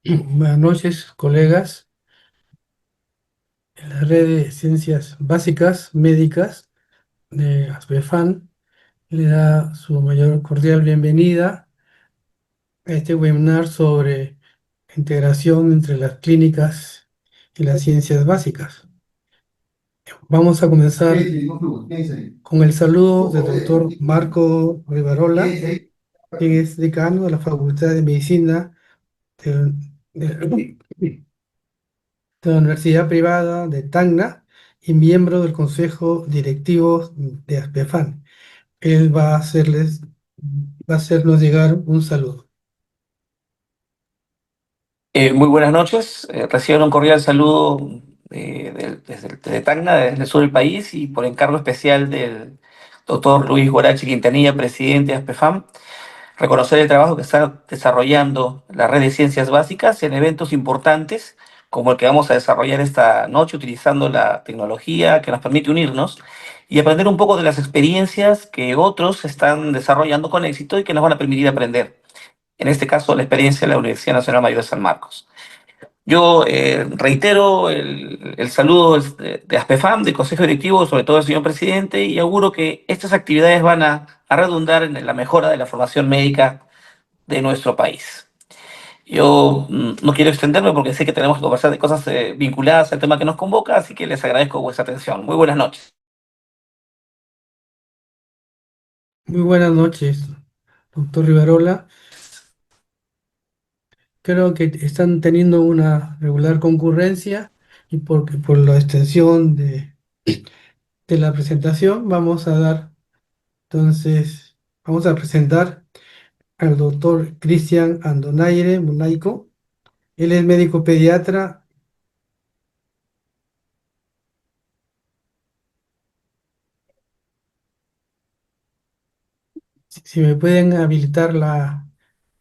Buenas noches, colegas. En la red de ciencias básicas médicas de ASBEFAN le da su mayor cordial bienvenida a este webinar sobre integración entre las clínicas y las ciencias básicas. Vamos a comenzar con el saludo del doctor Marco Rivarola, quien es decano de la Facultad de Medicina de, de- de la Universidad Privada de Tacna y miembro del Consejo Directivo de ASPEFAN. Él va a hacernos llegar un saludo. Muy buenas noches. Reciban un cordial saludo desde Tacna, desde el sur del país, y por encargo especial del doctor Luis Guarachi Quintanilla, presidente de ASPEFAM, reconocer el trabajo que está desarrollando la red de ciencias básicas en eventos importantes como el que vamos a desarrollar esta noche, utilizando la tecnología que nos permite unirnos y aprender un poco de las experiencias que otros están desarrollando con éxito y que nos van a permitir aprender. En este caso, la experiencia de la Universidad Nacional Mayor de San Marcos. Yo reitero el saludo de ASPEFAM, del Consejo Directivo, sobre todo del señor presidente, y auguro que estas actividades van a redundar en la mejora de la formación médica de nuestro país. Yo no quiero extenderme porque sé que tenemos que conversar de cosas vinculadas al tema que nos convoca, así que les agradezco vuestra atención. Muy buenas noches. Muy buenas noches, doctor Rivarola. Creo que están teniendo una regular concurrencia y porque por la extensión de la presentación vamos a presentar al doctor Cristian Andonaire Munaico. Él es médico pediatra. Si me pueden habilitar la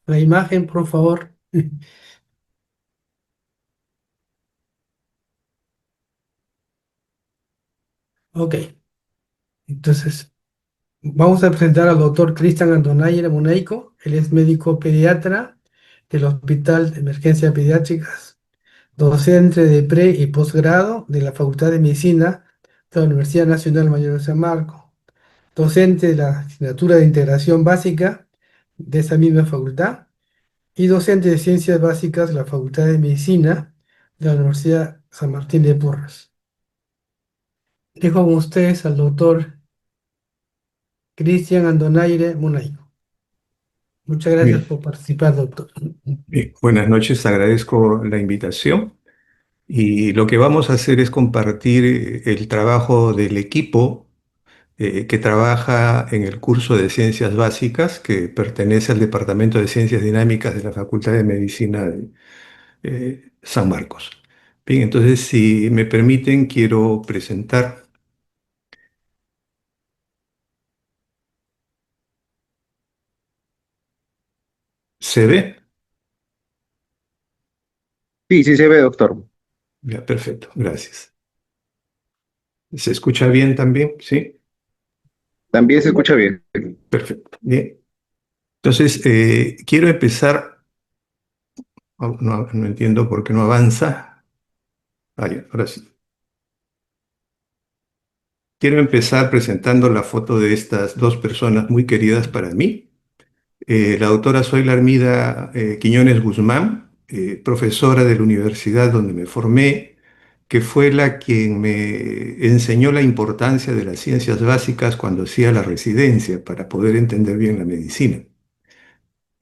imagen, por favor. Ok, entonces vamos a presentar al doctor Cristian Andonaire Munaico. Él es médico pediatra del Hospital de Emergencia Pediátricas, docente de pre y posgrado de la Facultad de Medicina de la Universidad Nacional Mayor de San Marcos, docente de la asignatura de integración básica de esa misma facultad y docente de ciencias básicas de la Facultad de Medicina de la Universidad San Martín de Porres. Dejo con ustedes al doctor Cristian Andonaire Munaico. Muchas gracias Bien, por participar, doctor. bien. Buenas noches, agradezco la invitación y lo que vamos a hacer es compartir el trabajo del equipo que trabaja en el curso de Ciencias Básicas que pertenece al Departamento de Ciencias Dinámicas de la Facultad de Medicina de San Marcos. Bien, entonces si me permiten quiero presentar. ¿Se ve? Sí, sí se ve, doctor. Ya, perfecto, gracias. ¿Se escucha bien también? Sí, También se escucha bien. perfecto. Bien. Entonces, quiero empezar. No entiendo por qué no avanza. Ah, ya, ahora sí. Quiero empezar presentando la foto de estas dos personas muy queridas para mí. La doctora Zoila Armida Quiñones Guzmán, profesora de la universidad donde me formé, que fue la quien me enseñó la importancia de las ciencias básicas cuando hacía la residencia para poder entender bien la medicina.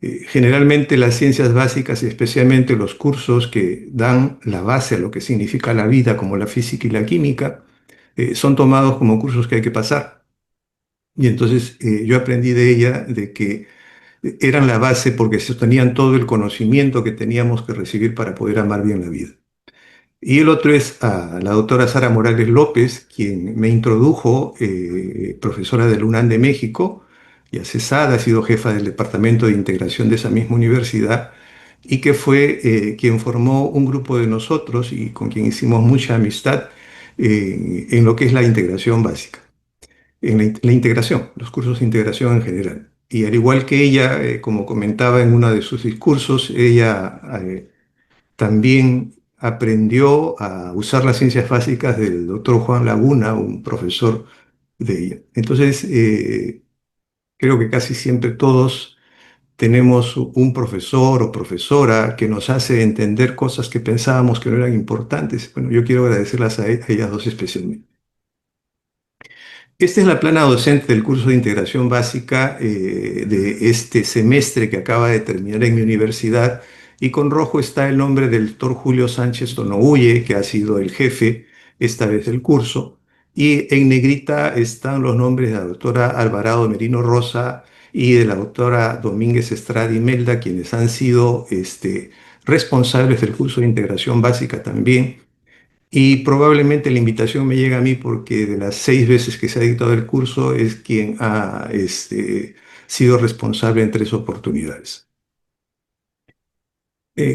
Generalmente las ciencias básicas y especialmente los cursos que dan la base a lo que significa la vida, como la física y la química, son tomados como cursos que hay que pasar. Y entonces yo aprendí de ella de que eran la base porque sostenían todo el conocimiento que teníamos que recibir para poder amar bien la vida. Y el otro es a la doctora Sara Morales López, quien me introdujo, profesora del UNAM de México, ya cesada, ha sido jefa del departamento de integración de esa misma universidad, y que fue quien formó un grupo de nosotros y con quien hicimos mucha amistad en lo que es la integración básica, en la integración, los cursos de integración en general. Y al igual que ella, como comentaba en uno de sus discursos, ella también aprendió a usar las ciencias básicas del doctor Juan Laguna, un profesor de ella. Entonces, creo que casi siempre todos tenemos un profesor o profesora que nos hace entender cosas que pensábamos que no eran importantes. Bueno, yo quiero agradecerlas a ellas dos especialmente. Esta es la plana docente del curso de integración básica de este semestre que acaba de terminar en mi universidad, y con rojo está el nombre del doctor Julio Sánchez Tonohuye, que ha sido el jefe esta vez del curso, y en negrita están los nombres de la doctora Alvarado Merino Rosa y de la doctora Domínguez Estrada y Melda, quienes han sido responsables del curso de integración básica también. Y probablemente la invitación me llega a mí porque de las 6 veces que se ha dictado el curso es quien ha sido responsable en 3 oportunidades.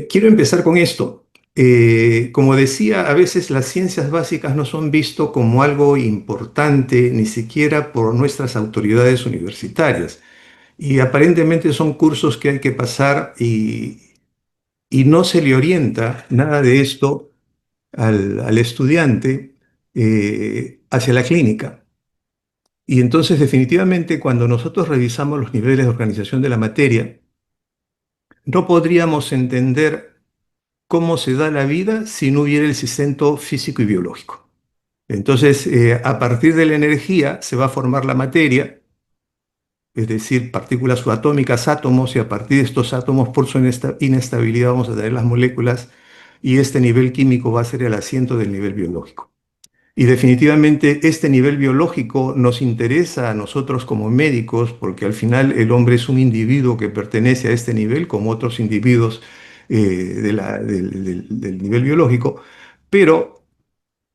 Quiero empezar con esto. Como decía, a veces las ciencias básicas no son visto como algo importante ni siquiera por nuestras autoridades universitarias. Y aparentemente son cursos que hay que pasar y no se le orienta nada de esto al estudiante hacia la clínica. Y entonces definitivamente cuando nosotros revisamos los niveles de organización de la materia, no podríamos entender cómo se da la vida si no hubiera el sustento físico y biológico. Entonces, a partir de la energía se va a formar la materia, es decir, partículas subatómicas, átomos, y a partir de estos átomos, por su inestabilidad, vamos a tener las moléculas, y este nivel químico va a ser el asiento del nivel biológico. Y definitivamente este nivel biológico nos interesa a nosotros como médicos, porque al final el hombre es un individuo que pertenece a este nivel, como otros individuos del nivel biológico, pero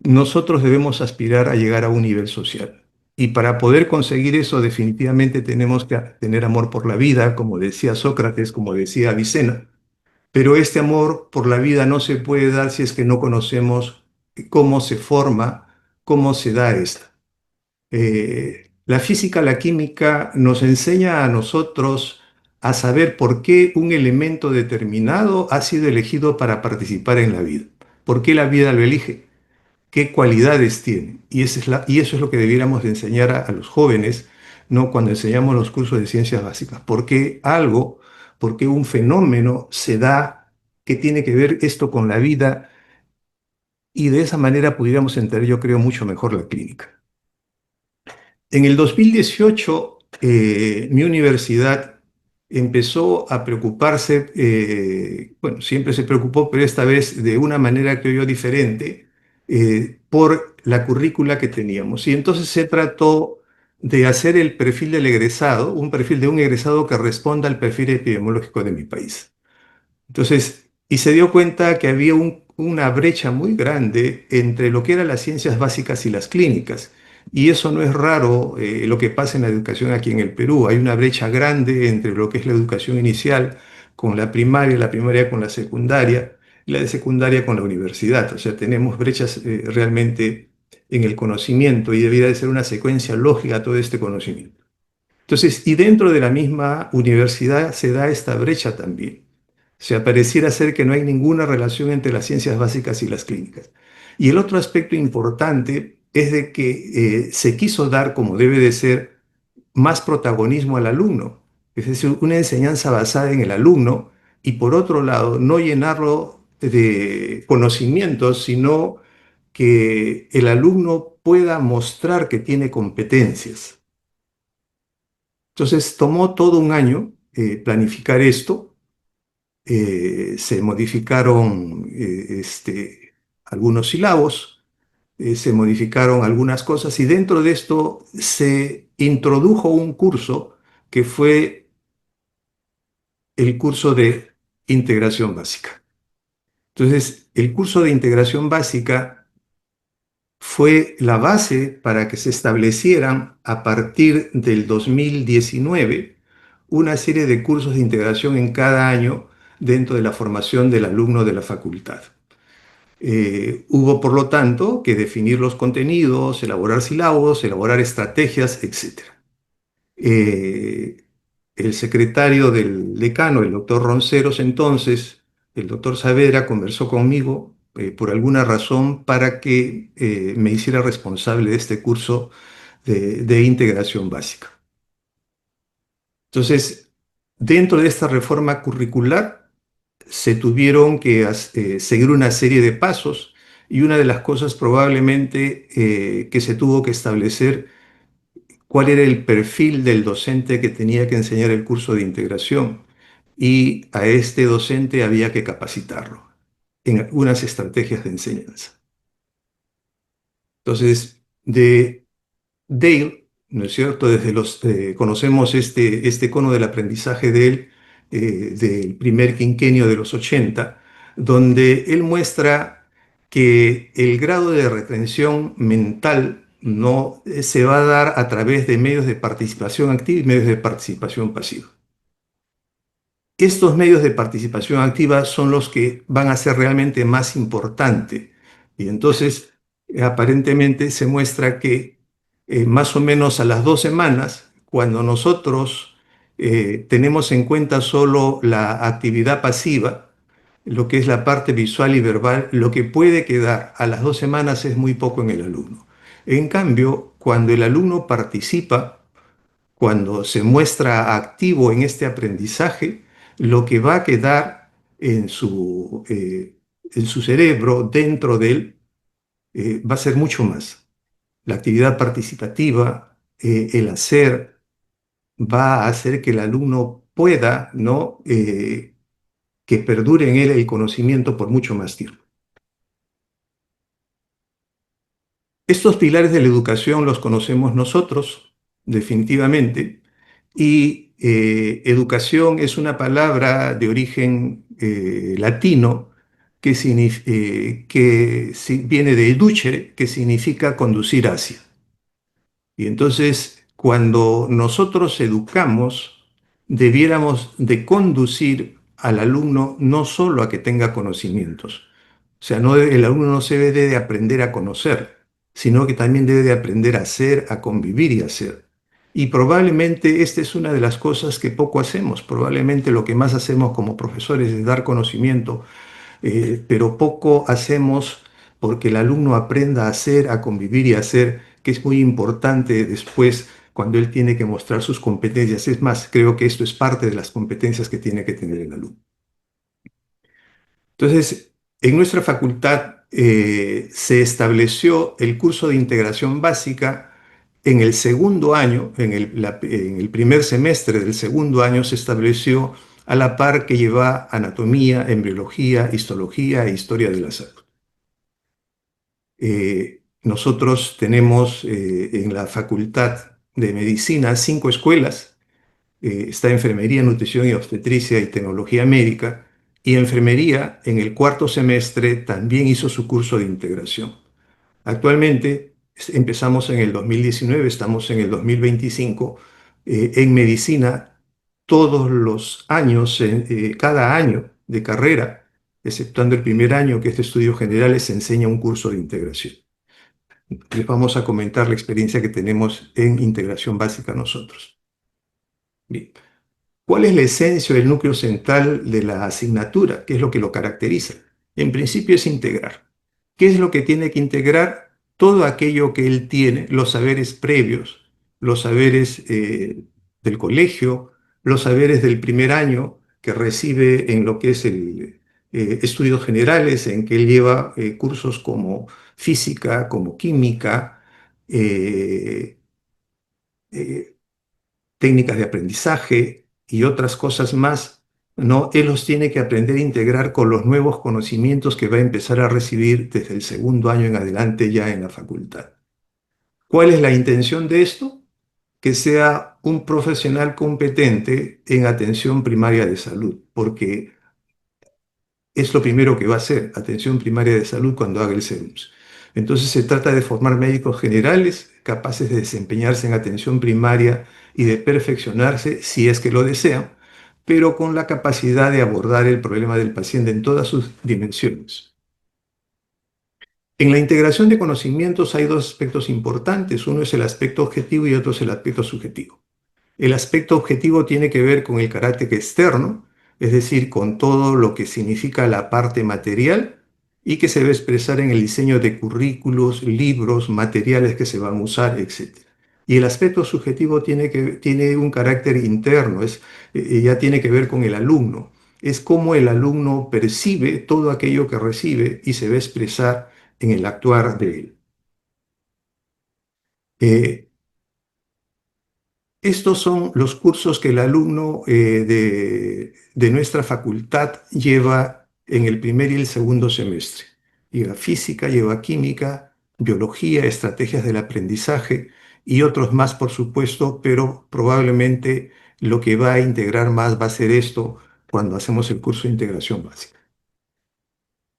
nosotros debemos aspirar a llegar a un nivel social. Y para poder conseguir eso, definitivamente tenemos que tener amor por la vida, como decía Sócrates, como decía Avicena. Pero este amor por la vida no se puede dar si es que no conocemos cómo se forma, cómo se da esta. La física, la química nos enseña a nosotros a saber por qué un elemento determinado ha sido elegido para participar en la vida, por qué la vida lo elige, qué cualidades tiene. Y eso es lo que debiéramos de enseñar a los jóvenes, ¿no? Cuando enseñamos los cursos de ciencias básicas. Por qué un fenómeno se da, qué tiene que ver esto con la vida, y de esa manera pudiéramos entender, yo creo, mucho mejor la clínica. En el 2018, mi universidad empezó a preocuparse, bueno, siempre se preocupó, pero esta vez de una manera, creo yo, diferente, por la currícula que teníamos. Y entonces se trató de hacer el perfil del egresado, un perfil de un egresado que responda al perfil epidemiológico de mi país. Entonces, y se dio cuenta que había una brecha muy grande entre lo que eran las ciencias básicas y las clínicas. Y eso no es raro, lo que pasa en la educación aquí en el Perú. Hay una brecha grande entre lo que es la educación inicial con la primaria con la secundaria, y la de secundaria con la universidad. O sea, tenemos brechas realmente en el conocimiento, y debiera de ser una secuencia lógica todo este conocimiento. Entonces, y dentro de la misma universidad se da esta brecha también. O sea, pareciera ser que no hay ninguna relación entre las ciencias básicas y las clínicas. Y el otro aspecto importante es de que se quiso dar, como debe de ser, más protagonismo al alumno. Es decir, una enseñanza basada en el alumno, y por otro lado, no llenarlo de conocimientos, sino que el alumno pueda mostrar que tiene competencias. Entonces, tomó todo un año planificar esto. Se modificaron algunos sílabos, se modificaron algunas cosas, y dentro de esto se introdujo un curso que fue el curso de integración básica. Entonces, el curso de integración básica fue la base para que se establecieran a partir del 2019 una serie de cursos de integración en cada año dentro de la formación del alumno de la facultad. Hubo, por lo tanto, que definir los contenidos, elaborar sílabos, elaborar estrategias, etc. El secretario del decano, el doctor Ronceros, entonces, el doctor Saavedra conversó conmigo por alguna razón para que me hiciera responsable de este curso de integración básica. Entonces, dentro de esta reforma curricular se tuvieron que seguir una serie de pasos y una de las cosas probablemente que se tuvo que establecer cuál era el perfil del docente que tenía que enseñar el curso de integración y a este docente había que capacitarlo en algunas estrategias de enseñanza. Entonces, de Dale, ¿no es cierto? Conocemos este cono del aprendizaje de él, del primer quinquenio de los 80, donde él muestra que el grado de retención mental no se va a dar a través de medios de participación activa y medios de participación pasiva. Estos medios de participación activa son los que van a ser realmente más importantes. Y entonces, aparentemente se muestra que más o menos a las 2 semanas, cuando nosotros tenemos en cuenta solo la actividad pasiva, lo que es la parte visual y verbal, lo que puede quedar a las 2 semanas es muy poco en el alumno. En cambio, cuando el alumno participa, cuando se muestra activo en este aprendizaje, lo que va a quedar en su cerebro, dentro de él, va a ser mucho más. La actividad participativa, el hacer, va a hacer que el alumno pueda, ¿no? Que perdure en él el conocimiento por mucho más tiempo. Estos pilares de la educación los conocemos nosotros, definitivamente, y educación es una palabra de origen latino que viene de educere, que significa conducir hacia. Y entonces, cuando nosotros educamos, debiéramos de conducir al alumno no solo a que tenga conocimientos, o sea, el alumno no se debe de aprender a conocer, sino que también debe de aprender a hacer, a convivir y a hacer. Y probablemente esta es una de las cosas que poco hacemos. Probablemente lo que más hacemos como profesores es dar conocimiento, pero poco hacemos porque el alumno aprenda a hacer, a convivir y a hacer, que es muy importante después cuando él tiene que mostrar sus competencias. Es más, creo que esto es parte de las competencias que tiene que tener el alumno. Entonces, en nuestra facultad se estableció el curso de integración básica en el segundo año, en el primer semestre del segundo año se estableció a la par que lleva anatomía, embriología, histología e historia de la salud. Nosotros tenemos en la Facultad de Medicina 5 escuelas. Está enfermería, nutrición y obstetricia y tecnología médica, y enfermería en el cuarto semestre también hizo su curso de integración. Actualmente empezamos en el 2019, estamos en el 2025. En medicina, todos los años, cada año de carrera, exceptuando el primer año que es de estudios generales, se enseña un curso de integración. Les vamos a comentar la experiencia que tenemos en integración básica nosotros. Bien. ¿Cuál es la esencia o el núcleo central de la asignatura? ¿Qué es lo que lo caracteriza? En principio es integrar. ¿Qué es lo que tiene que integrar? Todo aquello que él tiene, los saberes previos, los saberes del colegio, los saberes del primer año que recibe en lo que es el estudios generales, en que él lleva cursos como física, como química, eh, eh, técnicas de aprendizaje y otras cosas más, ¿no? Él los tiene que aprender a integrar con los nuevos conocimientos que va a empezar a recibir desde el segundo año en adelante ya en la facultad. ¿Cuál es la intención de esto? Que sea un profesional competente en atención primaria de salud, porque es lo primero que va a hacer, atención primaria de salud cuando haga el CERUMS. Entonces se trata de formar médicos generales capaces de desempeñarse en atención primaria y de perfeccionarse si es que lo desean, pero con la capacidad de abordar el problema del paciente en todas sus dimensiones. En la integración de conocimientos hay dos aspectos importantes. Uno es el aspecto objetivo y otro es el aspecto subjetivo. El aspecto objetivo tiene que ver con el carácter externo, es decir, con todo lo que significa la parte material y que se va a expresar en el diseño de currículos, libros, materiales que se van a usar, etc. Y el aspecto subjetivo tiene un carácter interno, ya tiene que ver con el alumno. Es cómo el alumno percibe todo aquello que recibe y se va a expresar en el actuar de él. Eh, Estos son los cursos que el alumno de nuestra facultad lleva en el primer y el segundo semestre. Lleva física, lleva química, biología, estrategias del aprendizaje y otros más, por supuesto, pero probablemente lo que va a integrar más va a ser esto cuando hacemos el curso de integración básica.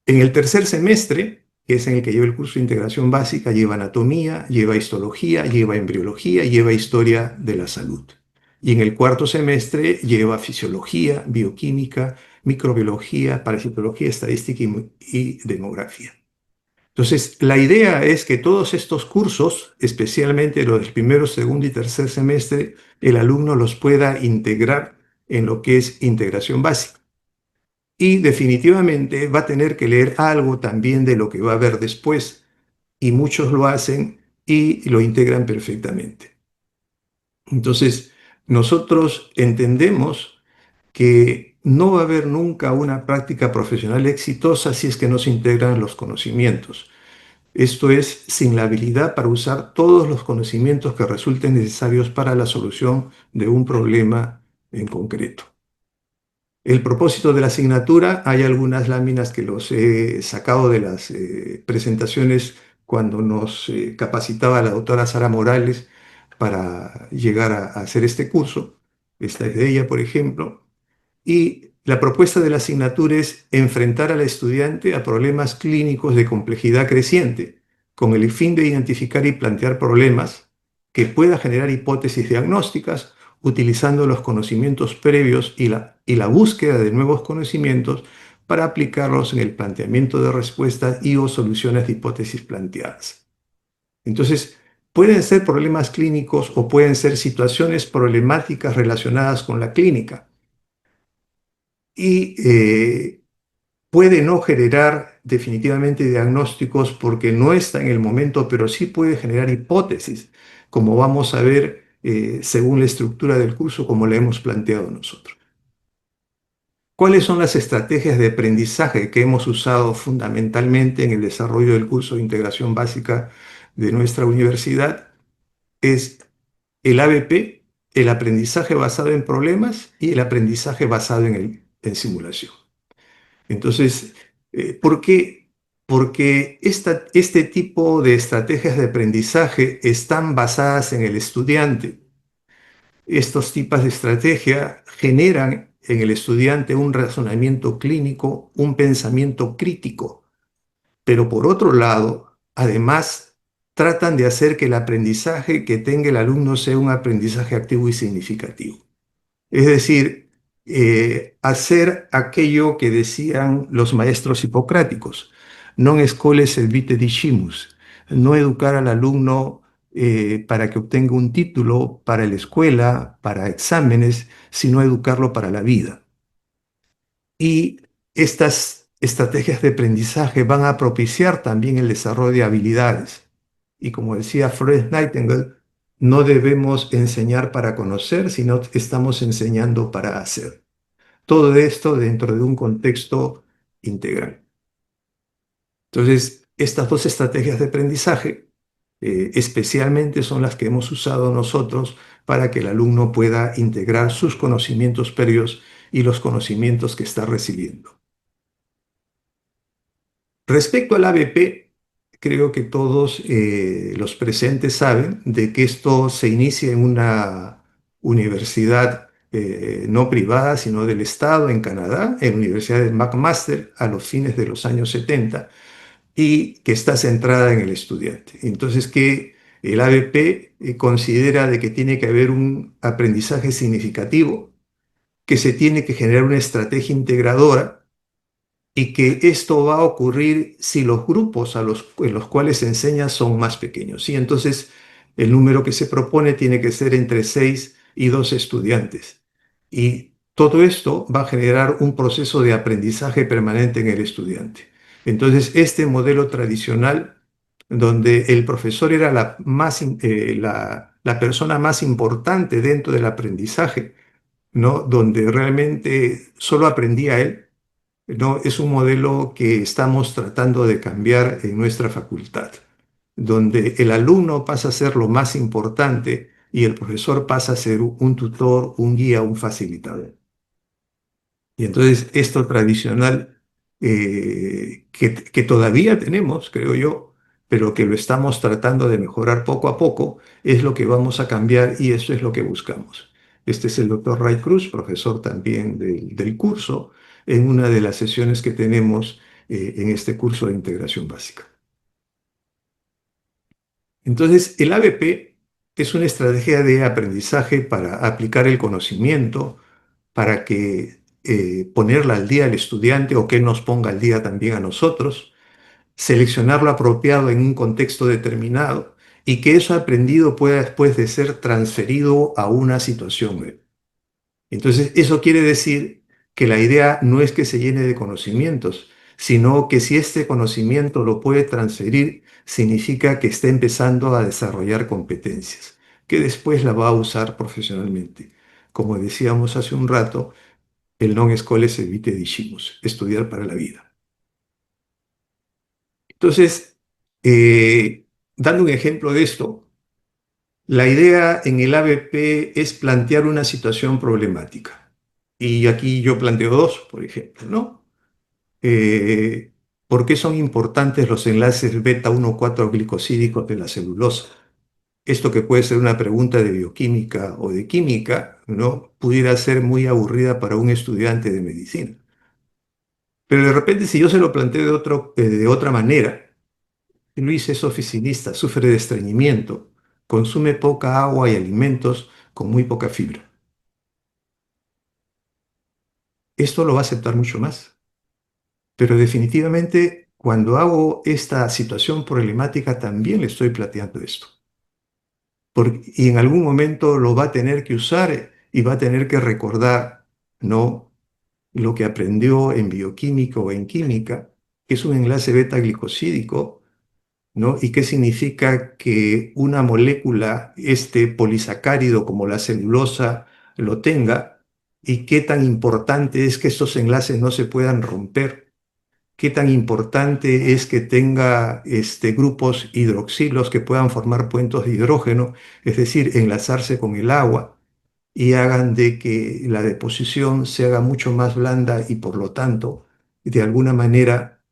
En el tercer semestre, que es en el que lleva el curso de integración básica, lleva anatomía, lleva histología, lleva embriología, lleva historia de la salud. Y en el cuarto semestre lleva fisiología, bioquímica, microbiología, parasitología, estadística y demografía. Entonces, la idea es que todos estos cursos, especialmente los del primero, segundo y tercer semestre, el alumno los pueda integrar en lo que es integración básica. Y definitivamente va a tener que leer algo también de lo que va a ver después. Y muchos lo hacen y lo integran perfectamente. Entonces, nosotros entendemos que no va a haber nunca una práctica profesional exitosa si es que no se integran los conocimientos. Esto es, sin la habilidad para usar todos los conocimientos que resulten necesarios para la solución de un problema en concreto. El propósito de la asignatura, hay algunas láminas que los he sacado de las presentaciones cuando nos capacitaba la doctora Sara Morales para llegar a hacer este curso. Esta es de ella, por ejemplo. Y la propuesta de la asignatura es enfrentar al estudiante a problemas clínicos de complejidad creciente, con el fin de identificar y plantear problemas que pueda generar hipótesis diagnósticas utilizando los conocimientos previos y la búsqueda de nuevos conocimientos para aplicarlos en el planteamiento de respuestas y o soluciones de hipótesis planteadas. Entonces, pueden ser problemas clínicos o pueden ser situaciones problemáticas relacionadas con la clínica y puede no generar definitivamente diagnósticos porque no está en el momento, pero sí puede generar hipótesis, como vamos a ver según la estructura del curso, como la hemos planteado nosotros. ¿Cuáles son las estrategias de aprendizaje que hemos usado fundamentalmente en el desarrollo del curso de integración básica de nuestra universidad? Es el ABP, el aprendizaje basado en problemas y el aprendizaje basado en simulación. Entonces, ¿por qué? Porque este tipo de estrategias de aprendizaje están basadas en el estudiante. Estos tipos de estrategia generan en el estudiante un razonamiento clínico, un pensamiento crítico, pero por otro lado, además, tratan de hacer que el aprendizaje que tenga el alumno sea un aprendizaje activo y significativo. Es decir, hacer aquello que decían los maestros hipocráticos, non escoles et vitae discimus, no educar al alumno para que obtenga un título para la escuela, para exámenes, sino educarlo para la vida. Y estas estrategias de aprendizaje van a propiciar también el desarrollo de habilidades. Y como decía Florence Nightingale, no debemos enseñar para conocer, sino que estamos enseñando para hacer. Todo esto dentro de un contexto integral. Entonces, estas dos estrategias de aprendizaje especialmente son las que hemos usado nosotros para que el alumno pueda integrar sus conocimientos previos y los conocimientos que está recibiendo. Respecto al ABP, creo que todos los presentes saben de que esto se inicia en una universidad no privada, sino del Estado en Canadá, en la Universidad de McMaster, a los fines de los años 70, y que está centrada en el estudiante. Entonces, que el ABP considera de que tiene que haber un aprendizaje significativo, que se tiene que generar una estrategia integradora y que esto va a ocurrir si los grupos en los cuales se enseña son más pequeños. Y entonces el número que se propone tiene que ser entre 6 y 12 estudiantes. Y todo esto va a generar un proceso de aprendizaje permanente en el estudiante. Entonces, este modelo tradicional, donde el profesor era la persona más importante dentro del aprendizaje, ¿no? Donde realmente solo aprendía él, ¿no? Es un modelo que estamos tratando de cambiar en nuestra facultad, donde el alumno pasa a ser lo más importante y el profesor pasa a ser un tutor, un guía, un facilitador. Y entonces esto tradicional que todavía tenemos, creo yo, pero que lo estamos tratando de mejorar poco a poco, es lo que vamos a cambiar y eso es lo que buscamos. Este es el doctor Ray Cruz, profesor también del curso, en una de las sesiones que tenemos en este curso de integración básica. Entonces, el ABP es una estrategia de aprendizaje para aplicar el conocimiento, para que ponerla al día al estudiante o que él nos ponga al día también a nosotros, seleccionar lo apropiado en un contexto determinado y que eso aprendido pueda después de ser transferido a una situación nueva. Entonces, eso quiere decir que la idea no es que se llene de conocimientos, sino que si este conocimiento lo puede transferir, significa que está empezando a desarrollar competencias, que después la va a usar profesionalmente. Como decíamos hace un rato, el non escoles evite dicimus, estudiar para la vida. Entonces, dando un ejemplo de esto, la idea en el ABP es plantear una situación problemática. Y aquí yo planteo dos, por ejemplo, ¿no? Eh, ¿Por qué son importantes los enlaces beta 1,4 glicosídicos de la celulosa? Esto que puede ser una pregunta de bioquímica o de química, ¿no? Pudiera ser muy aburrida para un estudiante de medicina. Pero de repente, si yo se lo planteo de otra manera, Luis es oficinista, sufre de estreñimiento, consume poca agua y alimentos con muy poca fibra. Esto lo va a aceptar mucho más. Pero definitivamente, cuando hago esta situación problemática, también le estoy planteando esto. Y en algún momento lo va a tener que usar y va a tener que recordar, ¿no? Lo que aprendió en bioquímica o en química, que es un enlace beta-glicosídico, ¿no? ¿Y qué significa que una molécula, este polisacárido como la celulosa, lo tenga? ¿Y qué tan importante es que estos enlaces no se puedan romper? ¿Qué tan importante es que tenga grupos hidroxilos que puedan formar puentes de hidrógeno, es decir, enlazarse con el agua y hagan de que la deposición se haga mucho más blanda y por lo tanto, de alguna manera,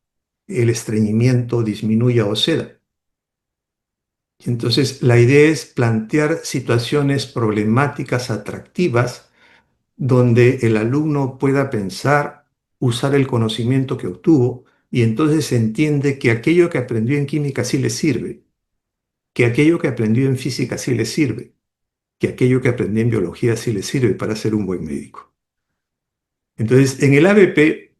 el estreñimiento disminuya o ceda? Entonces, la idea es plantear situaciones problemáticas atractivas donde el alumno pueda pensar, usar el conocimiento que obtuvo y entonces entiende que aquello que aprendió en química sí le sirve, que aquello que aprendió en física sí le sirve, que aquello que aprendió en biología sí le sirve para ser un buen médico. Entonces, en el ABP,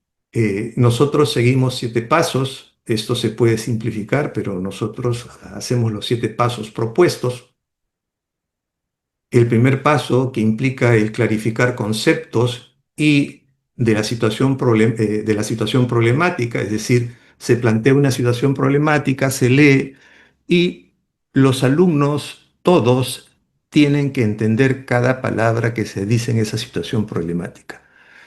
nosotros seguimos 7 pasos. Esto se puede simplificar, pero nosotros hacemos los 7 pasos propuestos. El primer paso, que implica el clarificar conceptos y de la situación problemática, es decir, se plantea una situación problemática, se lee y los alumnos todos tienen que entender cada palabra que se dice en esa situación problemática.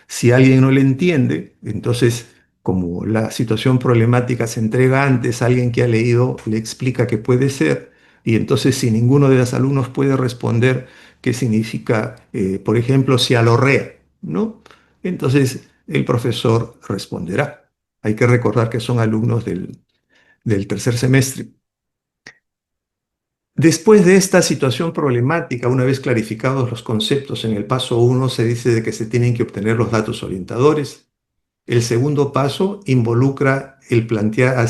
Si alguien no le entiende, entonces, como la situación problemática se entrega antes, alguien que ha leído le explica qué puede ser, y entonces si ninguno de los alumnos puede responder qué significa, por ejemplo, cialorrea, ¿no? Entonces el profesor responderá. Hay que recordar que son alumnos del tercer semestre. Después de esta situación problemática, una vez clarificados los conceptos en el paso 1, se dice de que se tienen que obtener los datos orientadores. El segundo paso involucra el plantear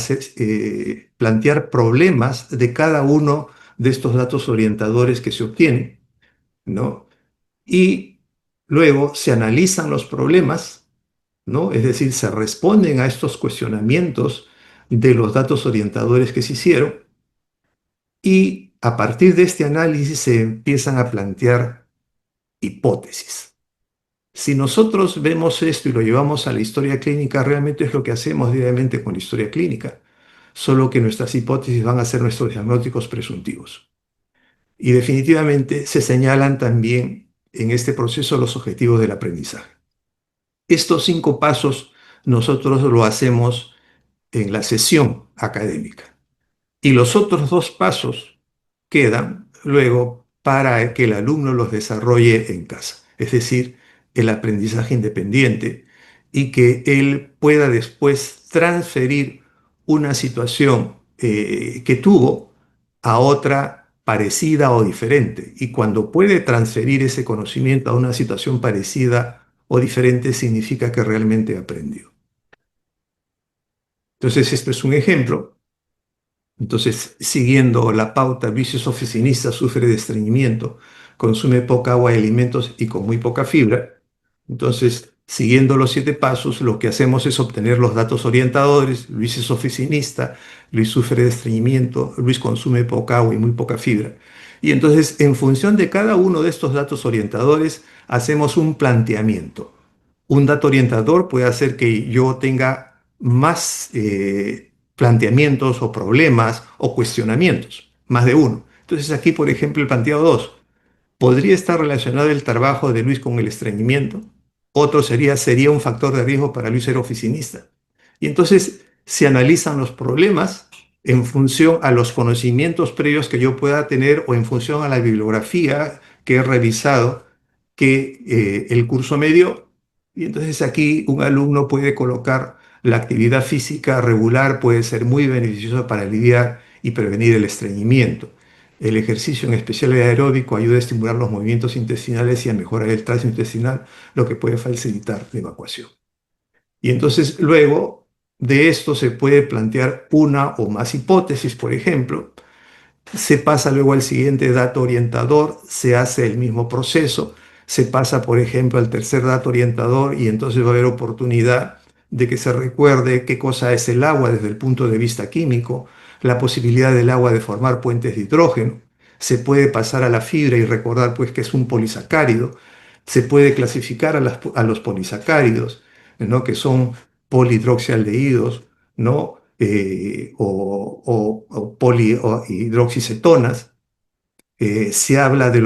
problemas de cada uno de estos datos orientadores que se obtienen, ¿no? Y luego se analizan los problemas, ¿no? Es decir, se responden a estos cuestionamientos de los datos orientadores que se hicieron y a partir de este análisis se empiezan a plantear hipótesis. Si nosotros vemos esto y lo llevamos a la historia clínica, realmente es lo que hacemos diariamente con la historia clínica, solo que nuestras hipótesis van a ser nuestros diagnósticos presuntivos. Y definitivamente se señalan también en este proceso los objetivos del aprendizaje. Estos 5 pasos nosotros lo hacemos en la sesión académica. Y los otros 2 pasos quedan luego para que el alumno los desarrolle en casa, es decir, el aprendizaje independiente y que él pueda después transferir una situación que tuvo a otra parecida o diferente. Y cuando puede transferir ese conocimiento a una situación parecida o diferente, significa que realmente aprendió. Entonces, esto es un ejemplo. Entonces, siguiendo la pauta, vicios oficinistas, sufre de estreñimiento, consume poca agua y alimentos y con muy poca fibra. Entonces, siguiendo los 7 pasos, lo que hacemos es obtener los datos orientadores. Luis es oficinista, Luis sufre de estreñimiento, Luis consume poca agua y muy poca fibra. Y entonces, en función de cada uno de estos datos orientadores, hacemos un planteamiento. Un dato orientador puede hacer que yo tenga más planteamientos o problemas o cuestionamientos, más de uno. Entonces aquí, por ejemplo, el planteado 2. ¿Podría estar relacionado el trabajo de Luis con el estreñimiento? Otro sería un factor de riesgo para Luis ser oficinista. Y entonces se analizan los problemas en función a los conocimientos previos que yo pueda tener o en función a la bibliografía que he revisado que el curso me dio. Y entonces aquí un alumno puede colocar la actividad física regular, puede ser muy beneficioso para aliviar y prevenir el estreñimiento. El ejercicio, en especial el aeróbico, ayuda a estimular los movimientos intestinales y a mejorar el tránsito intestinal, lo que puede facilitar la evacuación. Y entonces luego de esto se puede plantear una o más hipótesis, por ejemplo. Se pasa luego al siguiente dato orientador, se hace el mismo proceso, se pasa, por ejemplo, al tercer dato orientador y entonces va a haber oportunidad de que se recuerde qué cosa es el agua desde el punto de vista químico, la posibilidad del agua de formar puentes de hidrógeno. Se puede pasar a la fibra y recordar pues que es un polisacárido. Se puede clasificar a los polisacáridos, ¿no? Que son polihidroxialdehídos, ¿no? O polihidroxicetonas. Se habla de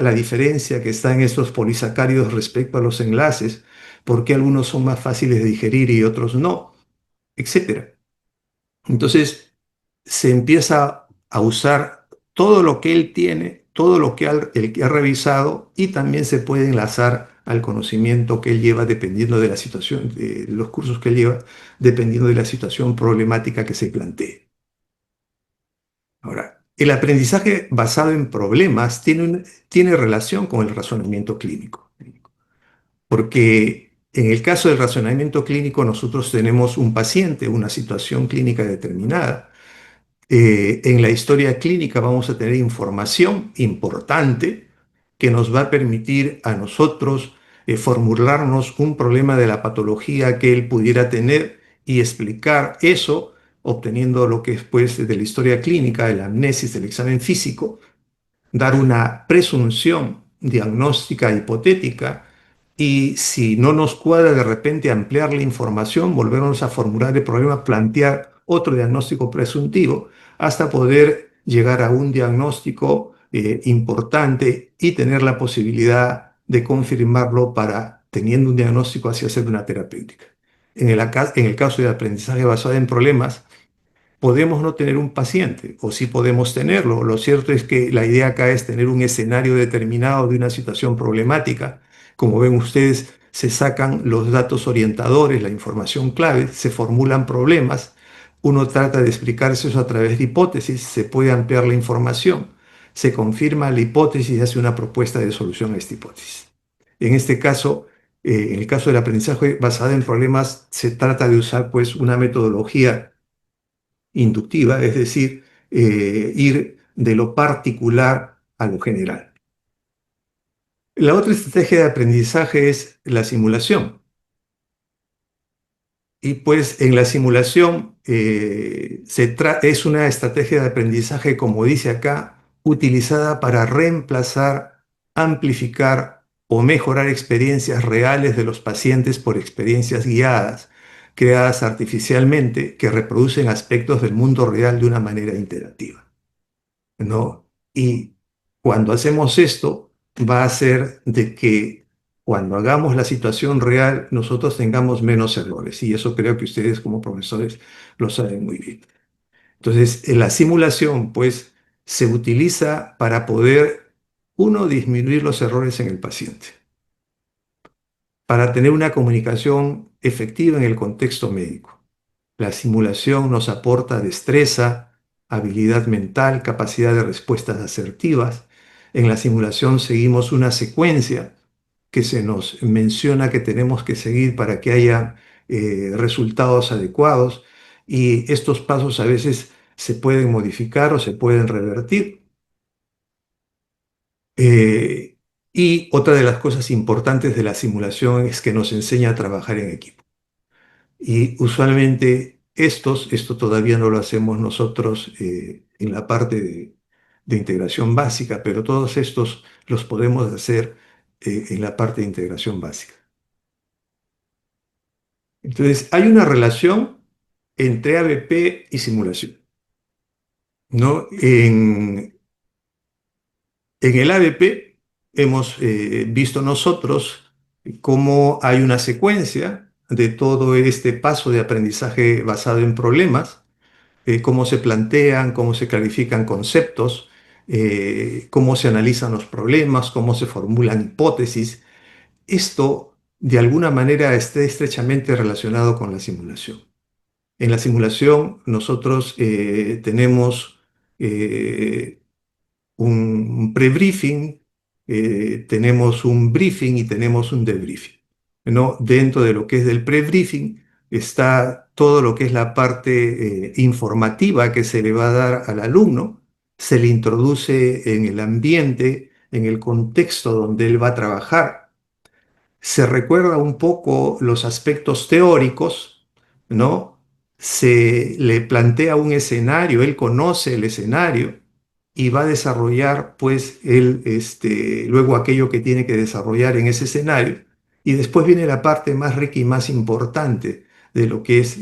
la diferencia que está en estos polisacáridos respecto a los enlaces, por qué algunos son más fáciles de digerir y otros no, etcétera. Entonces, se empieza a usar todo lo que él tiene, todo lo que el que ha revisado y también se puede enlazar al conocimiento que él lleva dependiendo de la situación, de los cursos que él lleva, dependiendo de la situación problemática que se plantee. Ahora, el aprendizaje basado en problemas tiene relación con el razonamiento clínico, porque en el caso del razonamiento clínico nosotros tenemos un paciente, una situación clínica determinada. En la historia clínica vamos a tener información importante que nos va a permitir a nosotros formularnos un problema de la patología que él pudiera tener y explicar eso, obteniendo lo que es pues, de la historia clínica, el amnesis del examen físico, dar una presunción diagnóstica hipotética y si no nos cuadra de repente ampliar la información, volvernos a formular el problema, plantear otro diagnóstico presuntivo hasta poder llegar a un diagnóstico importante y tener la posibilidad de confirmarlo para, teniendo un diagnóstico, así hacer una terapéutica. En el caso de aprendizaje basado en problemas, podemos no tener un paciente o sí podemos tenerlo. Lo cierto es que la idea acá es tener un escenario determinado de una situación problemática. Como ven ustedes, se sacan los datos orientadores, la información clave, se formulan problemas. Uno trata de explicarse eso a través de hipótesis, se puede ampliar la información, se confirma la hipótesis y hace una propuesta de solución a esta hipótesis. En este caso, en el caso del aprendizaje basado en problemas, se trata de usar pues una metodología inductiva, es decir, ir de lo particular a lo general. La otra estrategia de aprendizaje es la simulación. Y pues en la simulación es una estrategia de aprendizaje, como dice acá, utilizada para reemplazar, amplificar o mejorar experiencias reales de los pacientes por experiencias guiadas, creadas artificialmente, que reproducen aspectos del mundo real de una manera interactiva, ¿no? Y cuando hacemos esto, va a hacer de que cuando hagamos la situación real, nosotros tengamos menos errores. Y eso creo que ustedes como profesores lo saben muy bien. Entonces, en la simulación, pues, se utiliza para poder, uno, disminuir los errores en el paciente, para tener una comunicación efectiva en el contexto médico. La simulación nos aporta destreza, habilidad mental, capacidad de respuestas asertivas. En la simulación seguimos una secuencia que se nos menciona que tenemos que seguir para que haya resultados adecuados, y estos pasos a veces se pueden modificar o se pueden revertir. Eh, y otra de las cosas importantes de la simulación es que nos enseña a trabajar en equipo. Y usualmente esto todavía no lo hacemos nosotros en la parte de integración básica, pero todos estos los podemos hacer en la parte de integración básica. Entonces, hay una relación entre ABP y simulación, ¿no? En el ABP hemos visto nosotros cómo hay una secuencia de todo este paso de aprendizaje basado en problemas, cómo se plantean, cómo se clarifican conceptos, cómo se analizan los problemas, cómo se formulan hipótesis. Esto, de alguna manera, está estrechamente relacionado con la simulación. En la simulación, nosotros tenemos eh, un pre-briefing, tenemos un briefing y tenemos un debriefing, ¿no? Dentro de lo que es del pre-briefing está todo lo que es la parte informativa que se le va a dar al alumno, se le introduce en el ambiente, en el contexto donde él va a trabajar, se recuerda un poco los aspectos teóricos, ¿no? Se le plantea un escenario, él conoce el escenario y va a desarrollar, pues, él, luego aquello que tiene que desarrollar en ese escenario. Y después viene la parte más rica y más importante de lo que es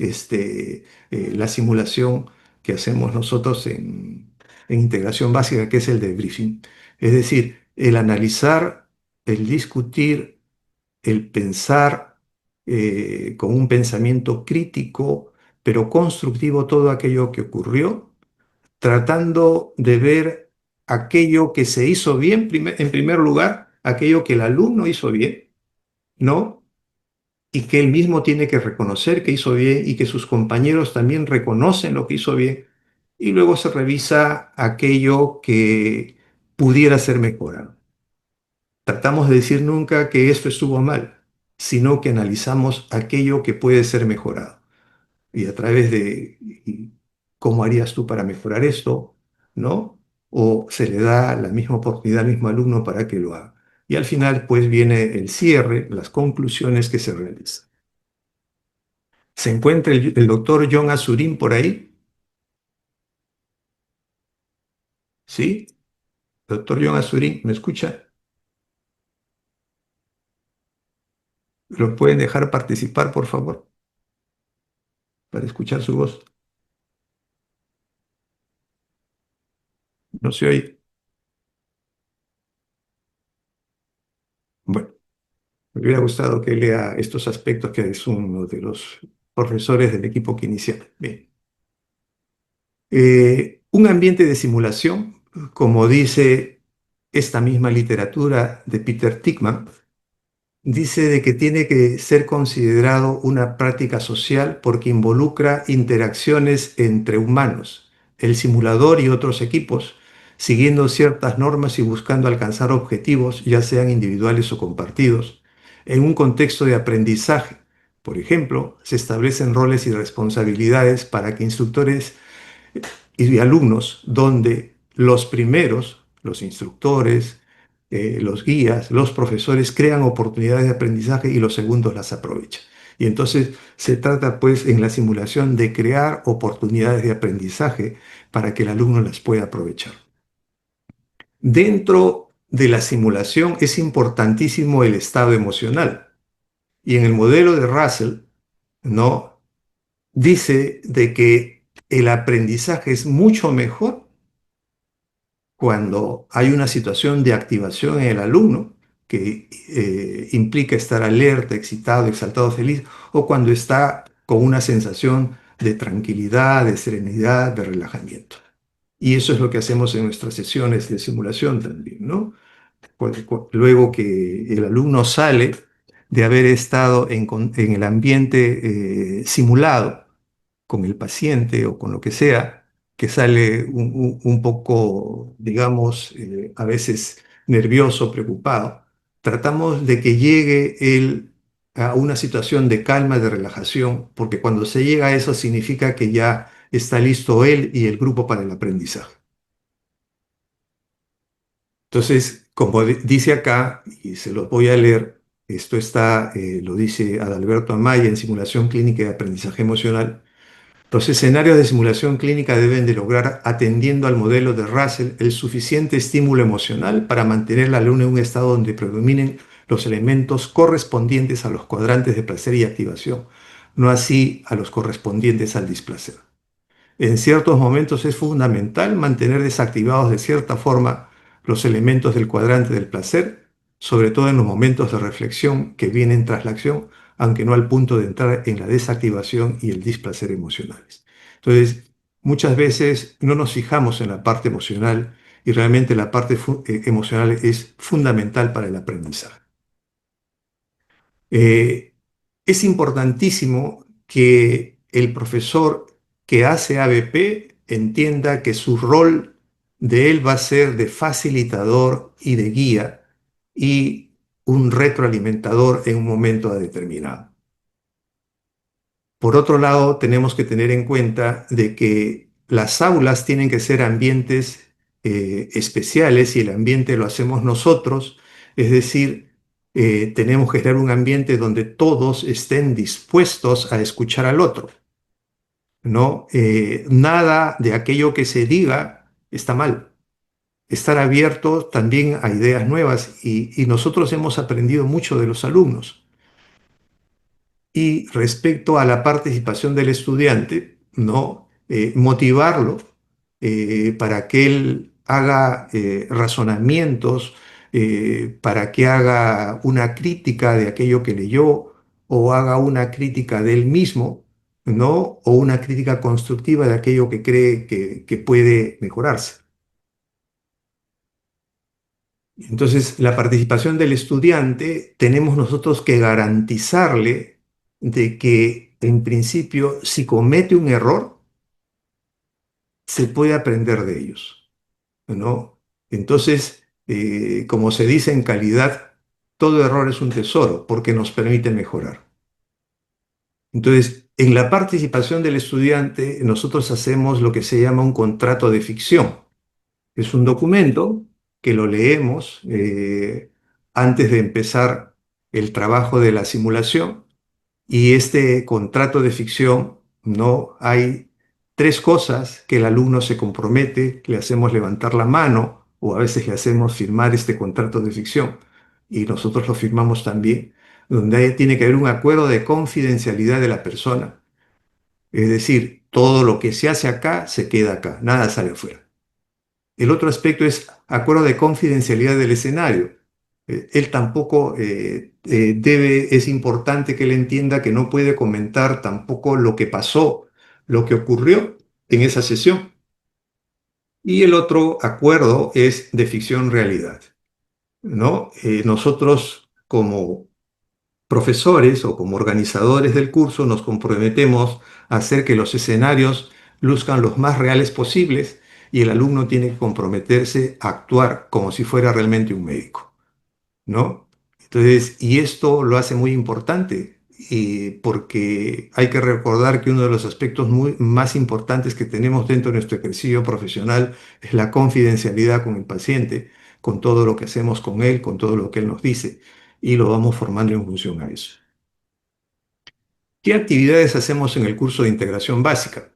la simulación que hacemos nosotros en integración básica, que es el debriefing. Es decir, el analizar, el discutir, el pensar con un pensamiento crítico, pero constructivo, todo aquello que ocurrió, tratando de ver aquello que se hizo bien en primer lugar, aquello que el alumno hizo bien, ¿no? Y que él mismo tiene que reconocer que hizo bien y que sus compañeros también reconocen lo que hizo bien. Y luego se revisa aquello que pudiera ser mejorado. Tratamos de decir nunca que esto estuvo mal, sino que analizamos aquello que puede ser mejorado. Y a través de cómo harías tú para mejorar esto, ¿no? O se le da la misma oportunidad al mismo alumno para que lo haga. Y al final, pues viene el cierre, las conclusiones que se realizan. ¿Se encuentra el doctor John Azurín por ahí? ¿Sí? Doctor John Azurín, ¿me escucha? ¿Lo pueden dejar participar, por favor, para escuchar su voz? No se oye. Bueno. Me hubiera gustado que lea estos aspectos, que es uno de los profesores del equipo que inicia. Bien. Un ambiente de simulación, como dice esta misma literatura de Peter Tickman, dice de que tiene que ser considerado una práctica social porque involucra interacciones entre humanos, el simulador y otros equipos, siguiendo ciertas normas y buscando alcanzar objetivos, ya sean individuales o compartidos, en un contexto de aprendizaje. Por ejemplo, se establecen roles y responsabilidades para que instructores y alumnos, donde los primeros, los instructores, los guías, los profesores crean oportunidades de aprendizaje y los segundos las aprovechan. Y entonces se trata, pues, en la simulación de crear oportunidades de aprendizaje para que el alumno las pueda aprovechar. Dentro de la simulación es importantísimo el estado emocional. Y en el modelo de Russell, ¿no? Dice de que el aprendizaje es mucho mejor cuando hay una situación de activación en el alumno que implica estar alerta, excitado, exaltado, feliz, o cuando está con una sensación de tranquilidad, de serenidad, de relajamiento. Y eso es lo que hacemos en nuestras sesiones de simulación también, ¿no? Luego que el alumno sale de haber estado en el ambiente simulado, con el paciente o con lo que sea, que sale un poco, digamos, a veces nervioso, preocupado, tratamos de que llegue él a una situación de calma, de relajación, porque cuando se llega a eso significa que ya está listo él y el grupo para el aprendizaje. Entonces, como dice acá, y se lo voy a leer, esto está, lo dice Adalberto Amaya en Simulación Clínica de Aprendizaje Emocional. Los escenarios de simulación clínica deben de lograr, atendiendo al modelo de Russell, el suficiente estímulo emocional para mantener al alumno en un estado donde predominen los elementos correspondientes a los cuadrantes de placer y activación, no así a los correspondientes al displacer. En ciertos momentos es fundamental mantener desactivados de cierta forma los elementos del cuadrante del placer, sobre todo en los momentos de reflexión que vienen tras la acción, aunque no al punto de entrar en la desactivación y el displacer emocionales. Entonces, muchas veces no nos fijamos en la parte emocional y realmente la parte emocional es fundamental para el aprendizaje. Eh, es importantísimo que el profesor que hace ABP entienda que su rol de él va a ser de facilitador y de guía y un retroalimentador en un momento determinado. Por otro lado, tenemos que tener en cuenta de que las aulas tienen que ser ambientes especiales y el ambiente lo hacemos nosotros, es decir, tenemos que crear un ambiente donde todos estén dispuestos a escuchar al otro, ¿no? Nada de aquello que se diga está mal. Estar abierto también a ideas nuevas y nosotros hemos aprendido mucho de los alumnos. Y respecto a la participación del estudiante, ¿no? Motivarlo para que él haga razonamientos, para que haga una crítica de aquello que leyó o haga una crítica de él mismo, ¿no? O una crítica constructiva de aquello que cree que puede mejorarse. Entonces, la participación del estudiante tenemos nosotros que garantizarle de que, en principio, si comete un error, se puede aprender de ellos, ¿no? Entonces, como se dice en calidad, todo error es un tesoro porque nos permite mejorar. Entonces, en la participación del estudiante, nosotros hacemos lo que se llama un contrato de ficción. Es un documento que lo leemos antes de empezar el trabajo de la simulación y este contrato de ficción, no hay tres cosas que el alumno se compromete, le hacemos levantar la mano o a veces le hacemos firmar este contrato de ficción y nosotros lo firmamos también, donde tiene que haber un acuerdo de confidencialidad de la persona. Es decir, todo lo que se hace acá se queda acá, nada sale afuera. El otro aspecto es acuerdo de confidencialidad del escenario. Él tampoco es importante que él entienda que no puede comentar tampoco lo que pasó, lo que ocurrió en esa sesión. Y el otro acuerdo es de ficción realidad, ¿no? Nosotros como profesores o como organizadores del curso nos comprometemos a hacer que los escenarios luzcan los más reales posibles y el alumno tiene que comprometerse a actuar como si fuera realmente un médico, ¿no? Entonces, y esto lo hace muy importante porque hay que recordar que uno de los aspectos más importantes que tenemos dentro de nuestro ejercicio profesional es la confidencialidad con el paciente, con todo lo que hacemos con él, con todo lo que él nos dice, y lo vamos formando en función a eso. ¿Qué actividades hacemos en el curso de integración básica?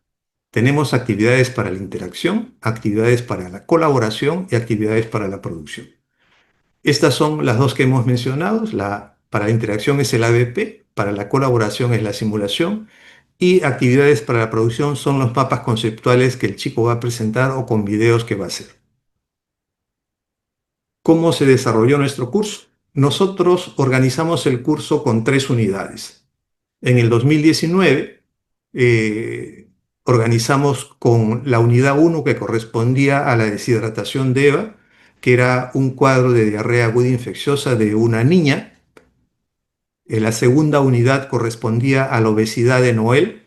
Tenemos actividades para la interacción, actividades para la colaboración y actividades para la producción. Estas son las dos que hemos mencionado. Para la interacción es el ABP, para la colaboración es la simulación y actividades para la producción son los mapas conceptuales que el chico va a presentar o con videos que va a hacer. ¿Cómo se desarrolló nuestro curso? Nosotros organizamos el curso con 3 unidades. En el 2019 organizamos con la unidad 1 que correspondía a la deshidratación de Eva, que era un cuadro de diarrea aguda infecciosa de una niña. La segunda unidad correspondía a la obesidad de Noel,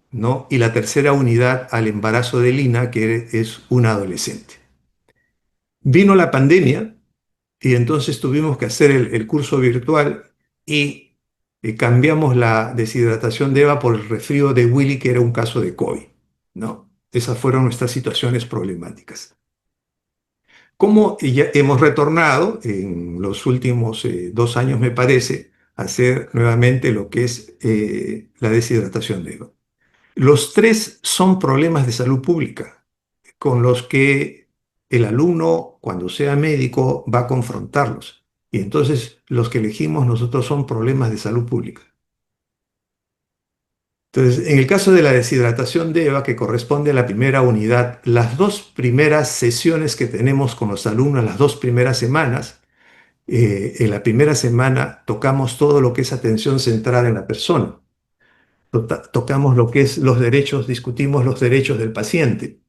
¿no? Y la tercera unidad al embarazo de Lina, que es una adolescente. Vino la pandemia y entonces tuvimos que hacer el curso virtual y cambiamos la deshidratación de Eva por el resfrío de Willy, que era un caso de COVID, ¿no? Esas fueron nuestras situaciones problemáticas. Como ya hemos retornado en los últimos 2 años, me parece, a hacer nuevamente lo que es la deshidratación de Eva. Los tres son problemas de salud pública con los que el alumno, cuando sea médico, va a confrontarlos. Y entonces los que elegimos nosotros son problemas de salud pública. Entonces, en el caso de la deshidratación de Eva, que corresponde a la primera unidad, las 2 primeras sesiones que tenemos con los alumnos, las 2 primeras semanas, en la primera semana tocamos todo lo que es atención centrada en la persona. Tocamos lo que es los derechos, discutimos los derechos del paciente,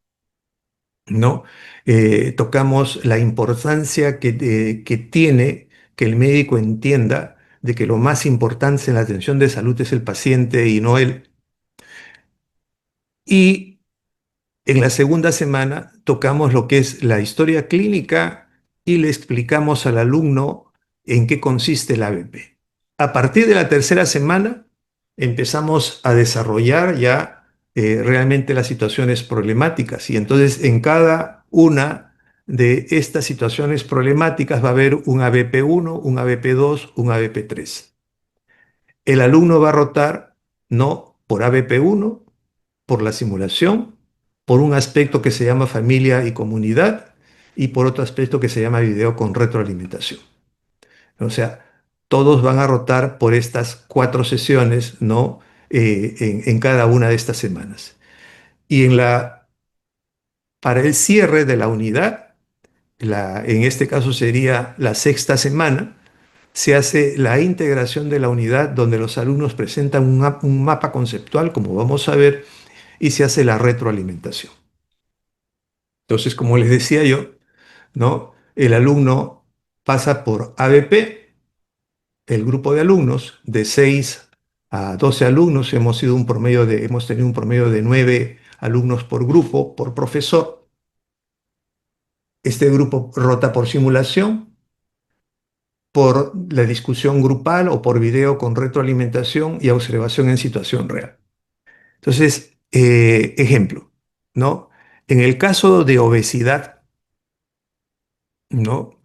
¿no? Tocamos la importancia que tiene que el médico entienda de que lo más importante en la atención de salud es el paciente y no él. Y en la segunda semana tocamos lo que es la historia clínica y le explicamos al alumno en qué consiste el ABP. A partir de la tercera semana empezamos a desarrollar ya realmente las situaciones problemáticas y entonces en cada una de estas situaciones problemáticas va a haber un ABP1, un ABP2, un ABP3. El alumno va a rotar no por ABP1, por la simulación, por un aspecto que se llama familia y comunidad y por otro aspecto que se llama video con retroalimentación. O sea, todos van a rotar por estas 4 sesiones, ¿no? En cada una de estas semanas. Y para el cierre de la unidad, en este caso sería la sexta semana, se hace la integración de la unidad donde los alumnos presentan un mapa conceptual, como vamos a ver, y se hace la retroalimentación. Entonces, como les decía yo, ¿no? El alumno pasa por ABP, el grupo de alumnos, de 6 a 12 alumnos, hemos tenido un promedio de 9 alumnos por grupo, por profesor. Este grupo rota por simulación, por la discusión grupal o por video con retroalimentación y observación en situación real. Entonces, ejemplo, ¿no? En el caso de obesidad, ¿no?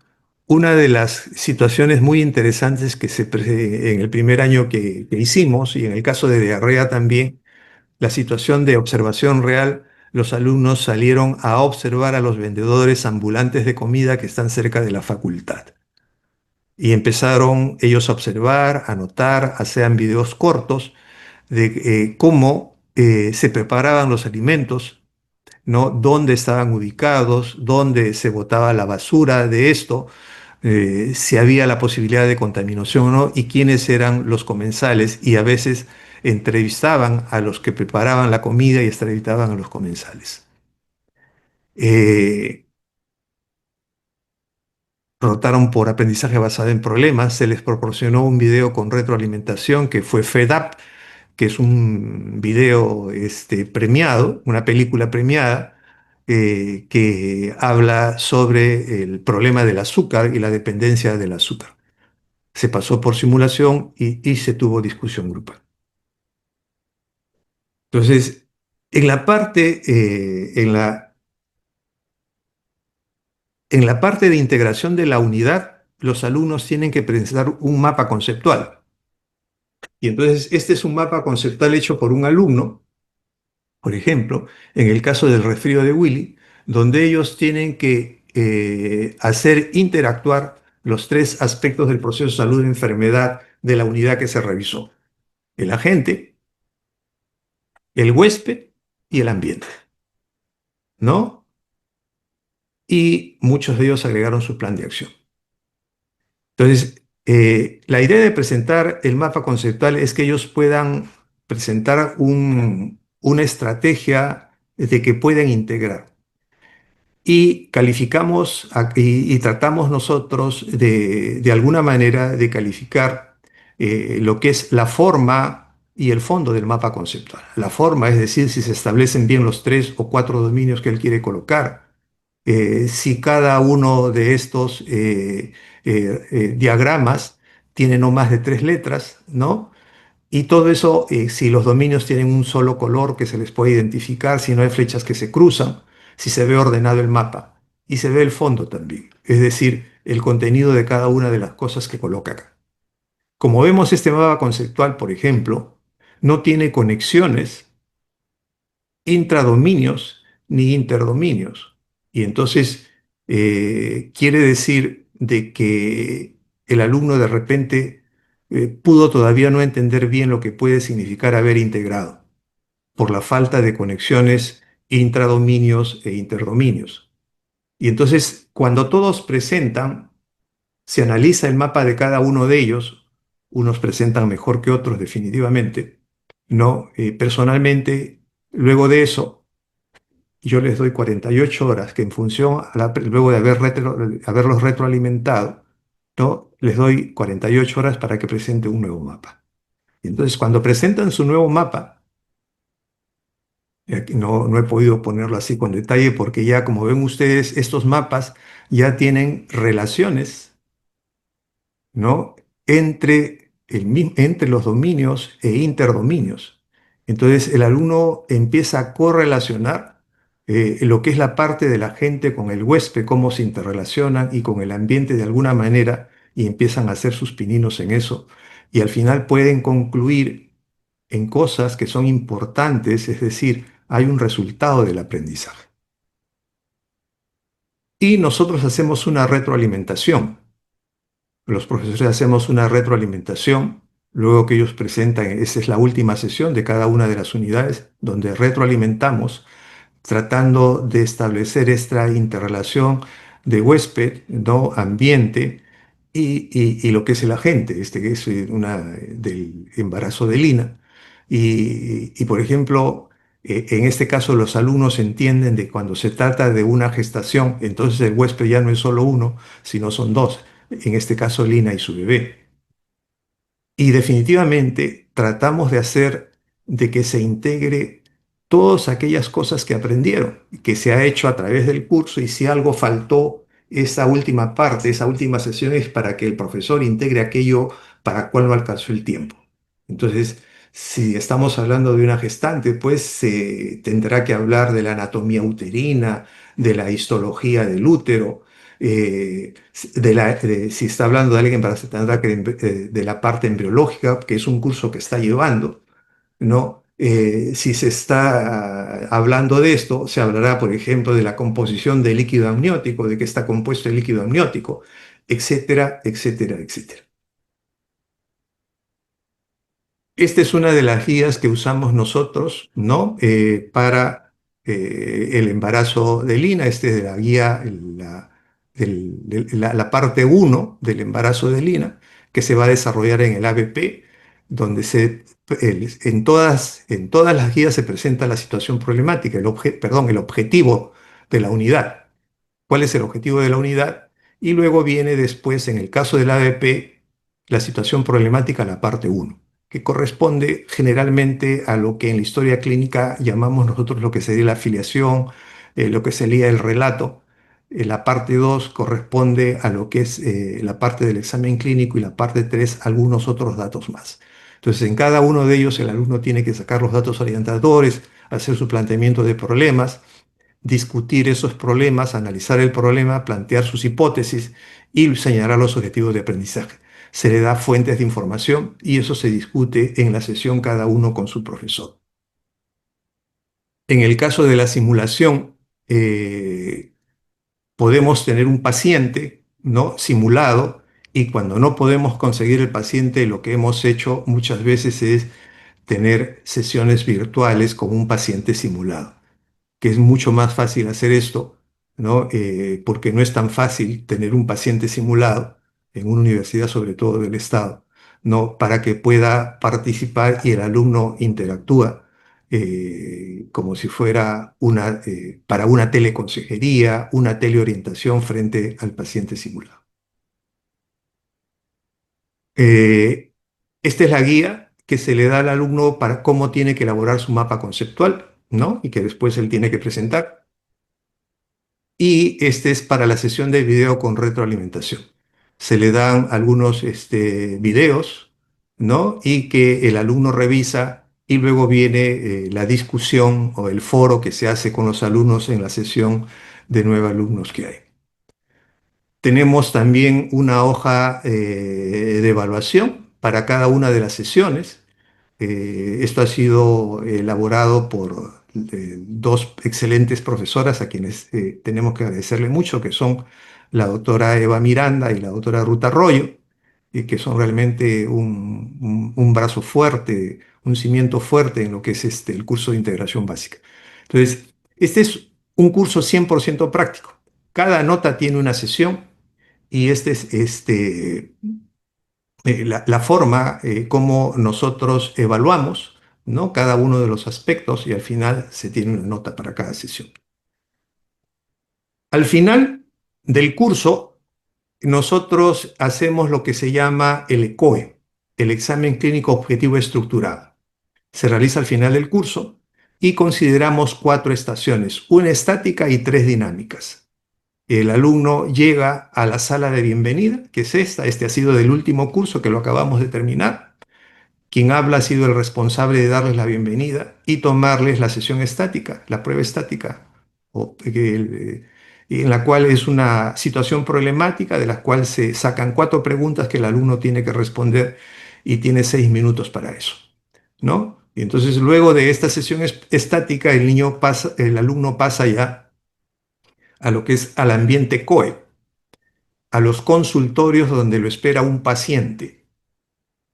Una de las situaciones muy interesantes en el primer año que hicimos, y en el caso de diarrea también, la situación de observación real, los alumnos salieron a observar a los vendedores ambulantes de comida que están cerca de la facultad. Y empezaron ellos a observar, a notar, hacían videos cortos de cómo se preparaban los alimentos, ¿no? Dónde estaban ubicados, dónde se botaba la basura de esto, si había la posibilidad de contaminación o no y quiénes eran los comensales y a veces entrevistaban a los que preparaban la comida y entrevistaban a los comensales. Eh, Rotaron por aprendizaje basado en problemas, se les proporcionó un video con retroalimentación que fue Fed Up, que es un video premiado, una película premiada, que habla sobre el problema del azúcar y la dependencia del azúcar. Se pasó por simulación y se tuvo discusión grupal. Entonces, en la parte, en la parte de integración de la unidad, los alumnos tienen que presentar un mapa conceptual. Y entonces, este es un mapa conceptual hecho por un alumno, por ejemplo, en el caso del resfrío de Willy, donde ellos tienen que hacer interactuar los tres aspectos del proceso de salud de enfermedad de la unidad que se revisó: el agente, el huésped y el ambiente, ¿no? Y muchos de ellos agregaron su plan de acción. Entonces, la idea de presentar el mapa conceptual es que ellos puedan presentar una estrategia de que pueden integrar. Y calificamos y tratamos nosotros de alguna manera de calificar lo que es la forma y el fondo del mapa conceptual. La forma, es decir, si se establecen bien los 3 o 4 dominios que él quiere colocar, si cada uno de estos diagramas tiene no más de 3 letras, ¿no? Y todo eso, si los dominios tienen un solo color que se les puede identificar, si no hay flechas que se cruzan, si se ve ordenado el mapa y se ve el fondo también, es decir, el contenido de cada una de las cosas que coloca acá. Como vemos, este mapa conceptual, por ejemplo, no tiene conexiones intradominios ni interdominios. Y entonces quiere decir de que el alumno de repente pudo todavía no entender bien lo que puede significar haber integrado por la falta de conexiones intradominios e interdominios. Y entonces, cuando todos presentan, se analiza el mapa de cada uno de ellos. Unos presentan mejor que otros, definitivamente, ¿no? Personalmente, luego de eso, yo les doy 48 horas, que en función, luego de haberlos retroalimentado, ¿no? Les doy 48 horas para que presente un nuevo mapa. Y entonces, cuando presentan su nuevo mapa, aquí no he podido ponerlo así con detalle porque ya, como ven ustedes, estos mapas ya tienen relaciones, ¿no? Entre los dominios e interdominios. Entonces, el alumno empieza a correlacionar lo que es la parte de la gente con el huésped, cómo se interrelacionan y con el ambiente de alguna manera, y empiezan a hacer sus pininos en eso. Y al final pueden concluir en cosas que son importantes, es decir, hay un resultado del aprendizaje. Y nosotros hacemos una retroalimentación. Los profesores hacemos una retroalimentación, luego que ellos presentan, esa es la última sesión de cada una de las unidades, donde retroalimentamos tratando de establecer esta interrelación de huésped, ¿no? Ambiente y lo que es el agente, que es del embarazo de Lina. Por ejemplo, en este caso los alumnos entienden de cuando se trata de una gestación, entonces el huésped ya no es solo uno, sino son dos, en este caso Lina y su bebé. Y definitivamente tratamos de hacer de que se integre todas aquellas cosas que aprendieron, que se ha hecho a través del curso, y si algo faltó, esa última parte, esa última sesión es para que el profesor integre aquello para cual no alcanzó el tiempo. Entonces, si estamos hablando de una gestante, pues se tendrá que hablar de la anatomía uterina, de la histología del útero, si está hablando de alguien para se tendrá que de la parte embriológica, que es un curso que está llevando, ¿no? Si se está hablando de esto, se hablará, por ejemplo, de la composición del líquido amniótico, de qué está compuesto el líquido amniótico, etcétera, etcétera, etcétera. Esta es una de las guías que usamos nosotros, ¿no? Para el embarazo de Lina. Esta es de la guía, la parte uno del embarazo de Lina, que se va a desarrollar en el ABP, donde en todas las guías se presenta la situación problemática, el objetivo de la unidad. ¿Cuál es el objetivo de la unidad? Y luego viene después, en el caso del ABP, la situación problemática, la parte uno, que corresponde generalmente a lo que en la historia clínica llamamos nosotros lo que sería la afiliación, lo que sería el relato. La parte 2 corresponde a lo que es la parte del examen clínico, y la parte 3 algunos otros datos más. Entonces, en cada uno de ellos el alumno tiene que sacar los datos orientadores, hacer su planteamiento de problemas, discutir esos problemas, analizar el problema, plantear sus hipótesis y señalar los objetivos de aprendizaje. Se le da fuentes de información y eso se discute en la sesión cada uno con su profesor. En el caso de la simulación, podemos tener un paciente, ¿no? Simulado, y cuando no podemos conseguir el paciente, lo que hemos hecho muchas veces es tener sesiones virtuales con un paciente simulado, que es mucho más fácil hacer esto, ¿no? Porque no es tan fácil tener un paciente simulado en una universidad, sobre todo del Estado, ¿no? Para que pueda participar y el alumno interactúa como si fuera para una teleconsejería, una teleorientación frente al paciente simulado. Eh, Esta es la guía que se le da al alumno para cómo tiene que elaborar su mapa conceptual, ¿no? Y que después él tiene que presentar. Y este es para la sesión de video con retroalimentación. Se le dan algunos videos, ¿no? Y que el alumno revisa y luego viene la discusión o el foro que se hace con los alumnos en la sesión de 9 alumnos que hay. Tenemos también una hoja de evaluación para cada una de las sesiones. Esto ha sido elaborado por dos excelentes profesoras a quienes tenemos que agradecerle mucho, que son la doctora Eva Miranda y la doctora Ruth Arroyo, y que son realmente un brazo fuerte, un cimiento fuerte en lo que es el curso de integración básica. Entonces, este es un curso 100% práctico. Cada nota tiene una sesión y este es la forma como nosotros evaluamos, ¿no? Cada uno de los aspectos y al final se tiene una nota para cada sesión. Al final del curso, nosotros hacemos lo que se llama el ECOE, el examen clínico objetivo estructurado. Se realiza al final del curso y consideramos 4 estaciones, una estática y 3 dinámicas. El alumno llega a la sala de bienvenida, que es esta. Este ha sido del último curso que lo acabamos de terminar. Quien habla ha sido el responsable de darles la bienvenida y tomarles la sesión estática, la prueba estática, en la cual es una situación problemática de la cual se sacan 4 preguntas que el alumno tiene que responder y tiene 6 minutos para eso, ¿no? Y entonces luego de esta sesión estática el alumno pasa ya a lo que es al ambiente COE, a los consultorios donde lo espera un paciente,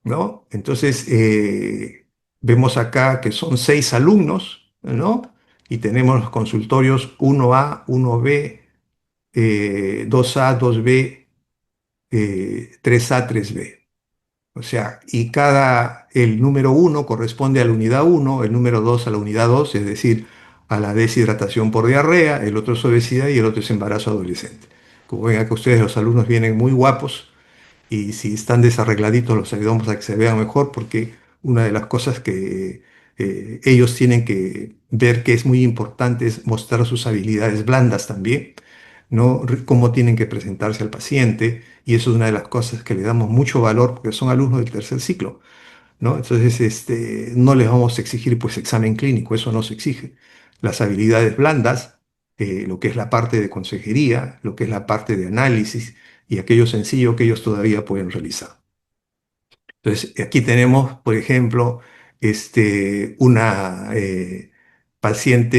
¿no? Entonces, vemos acá que son 6 alumnos, ¿no? Y tenemos los consultorios 1A, 1B, 2A, 2B, 3A, 3B. O sea, el número 1 corresponde a la unidad 1, el número 2 a la unidad 2, es decir, a la deshidratación por diarrea, el otro es obesidad y el otro es embarazo adolescente. Como ven acá ustedes, los alumnos vienen muy guapos y si están desarregladitos los ayudamos a que se vean mejor porque una de las cosas que ellos tienen que ver que es muy importante es mostrar sus habilidades blandas también, ¿no? Cómo tienen que presentarse al paciente y eso es una de las cosas que le damos mucho valor porque son alumnos del tercer ciclo, ¿no? Entonces, no les vamos a exigir pues examen clínico, eso no se exige. Las habilidades blandas, lo que es la parte de consejería, lo que es la parte de análisis y aquello sencillo que ellos todavía pueden realizar. Entonces, aquí tenemos, por ejemplo,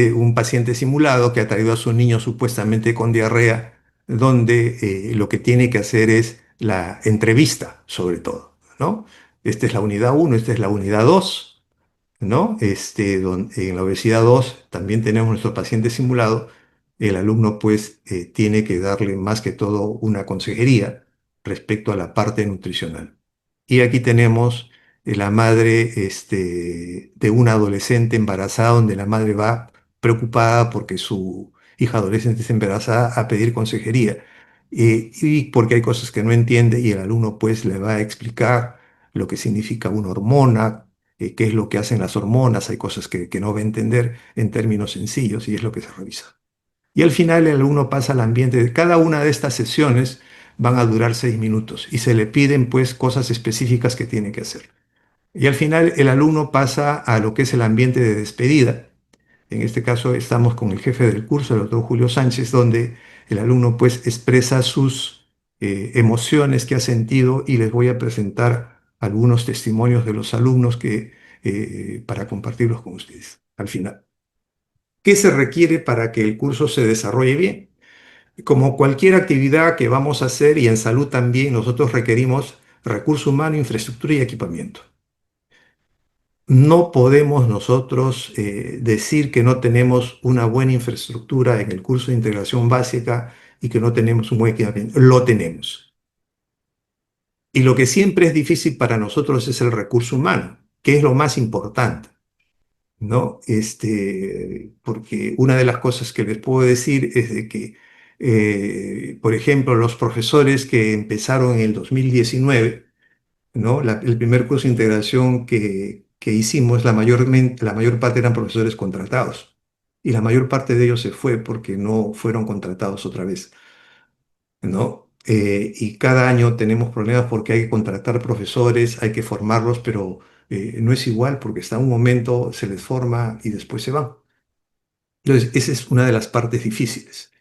un paciente simulado que ha traído a su niño supuestamente con diarrea, donde lo que tiene que hacer es la entrevista, sobre todo, ¿no? Esta es la unidad 1, esta es la unidad 2, ¿no? En la obesidad 2 también tenemos nuestro paciente simulado. El alumno, pues, tiene que darle más que todo una consejería respecto a la parte nutricional. Y aquí tenemos la madre de una adolescente embarazada, donde la madre va preocupada porque su hija adolescente está embarazada a pedir consejería. Y porque hay cosas que no entiende y el alumno pues le va a explicar lo que significa una hormona, qué es lo que hacen las hormonas, hay cosas que no va a entender en términos sencillos y es lo que se revisa. Y al final el alumno pasa al ambiente de cada una de estas sesiones, van a durar 6 minutos y se le piden pues cosas específicas que tiene que hacer. Y al final el alumno pasa a lo que es el ambiente de despedida. En este caso estamos con el jefe del curso, el doctor Julio Sánchez, donde el alumno pues expresa sus emociones que ha sentido y les voy a presentar algunos testimonios de los alumnos para compartirlos con ustedes al final. ¿Qué se requiere para que el curso se desarrolle bien? Como cualquier actividad que vamos a hacer y en salud también, nosotros requerimos recurso humano, infraestructura y equipamiento. No podemos nosotros decir que no tenemos una buena infraestructura en el curso de integración básica y que no tenemos un buen equipamiento. Lo tenemos. Y lo que siempre es difícil para nosotros es el recurso humano, que es lo más importante, ¿no? Porque una de las cosas que les puedo decir es de que, por ejemplo, los profesores que empezaron en el 2019, ¿no? El primer curso de integración que hicimos, la mayor parte eran profesores contratados. Y la mayor parte de ellos se fue porque no fueron contratados otra vez, ¿no? Y cada año tenemos problemas porque hay que contratar profesores, hay que formarlos, pero no es igual porque hasta un momento se les forma y después se van. Entonces, esa es una de las partes difíciles.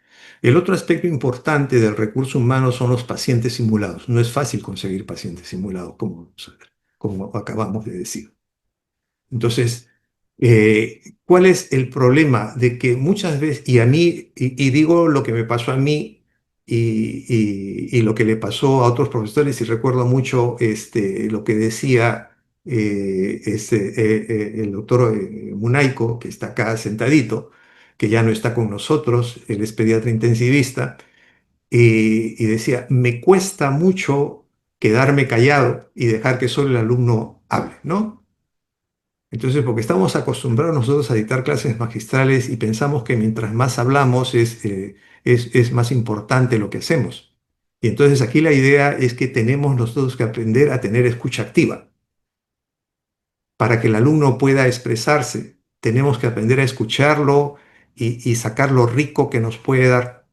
El otro aspecto importante del recurso humano son los pacientes simulados. No es fácil conseguir pacientes simulados, como acabamos de decir. Entonces, ¿cuál es el problema? De que muchas veces, y a mí, y digo lo que me pasó a mí y lo que le pasó a otros profesores, y recuerdo mucho lo que decía el doctor Munaico, que está acá sentadito, que ya no está con nosotros, él es pediatra intensivista, y decía, me cuesta mucho quedarme callado y dejar que solo el alumno hable, ¿no? Entonces, porque estamos acostumbrados nosotros a dictar clases magistrales y pensamos que mientras más hablamos es más importante lo que hacemos. Y entonces aquí la idea es que tenemos nosotros que aprender a tener escucha activa. Para que el alumno pueda expresarse, tenemos que aprender a escucharlo y sacar lo rico que nos puede dar.